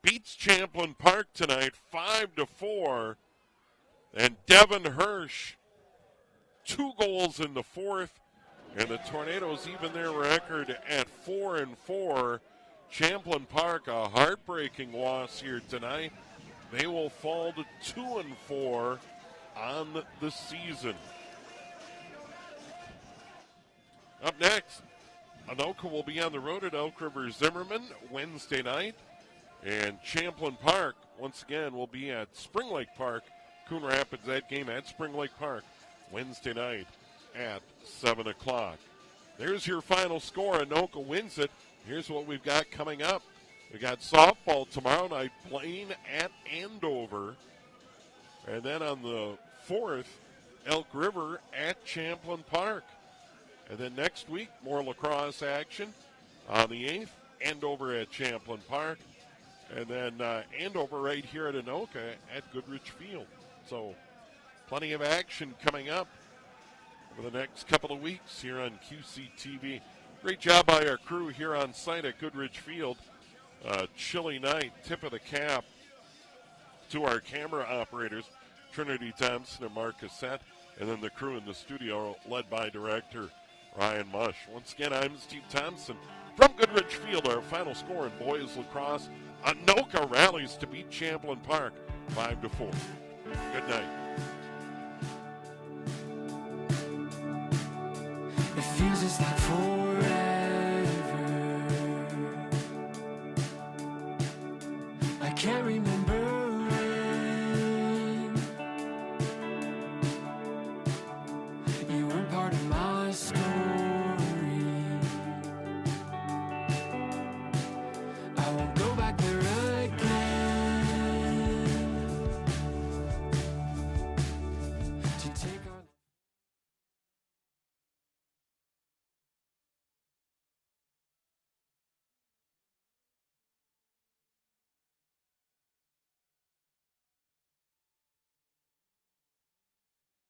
beats Champlin Park tonight 5-4. And Devin Hirsch, 2 goals in the fourth. And the Tornadoes even their record at 4-4. Champlin Park, a heartbreaking loss here tonight. They will fall to 2-4 on the season. Up next, Anoka will be on the road at Elk River Zimmerman Wednesday night. And Champlin Park, once again, will be at Spring Lake Park. Coon Rapids, that game at Spring Lake Park Wednesday night at 7 o'clock. There's your final score. Anoka wins it. Here's what we've got coming up. We got softball tomorrow night playing at Andover. And then on the 4th, Elk River at Champlin Park. And then next week, more lacrosse action. On the 8th, Andover at Champlin Park. And then Andover right here at Anoka at Goodrich Field. So plenty of action coming up over the next couple of weeks here on QCTV. Great job by our crew here on site at Goodrich Field. Chilly night, tip of the cap to our camera operators, Trinity Thompson and Mark Cassette, and then the crew in the studio led by director Ryan Mush. Once again, I'm Steve Thompson from Goodrich Field. Our final score in boys lacrosse, Anoka rallies to beat Champlin Park 5-4. Good night. It feels just like 4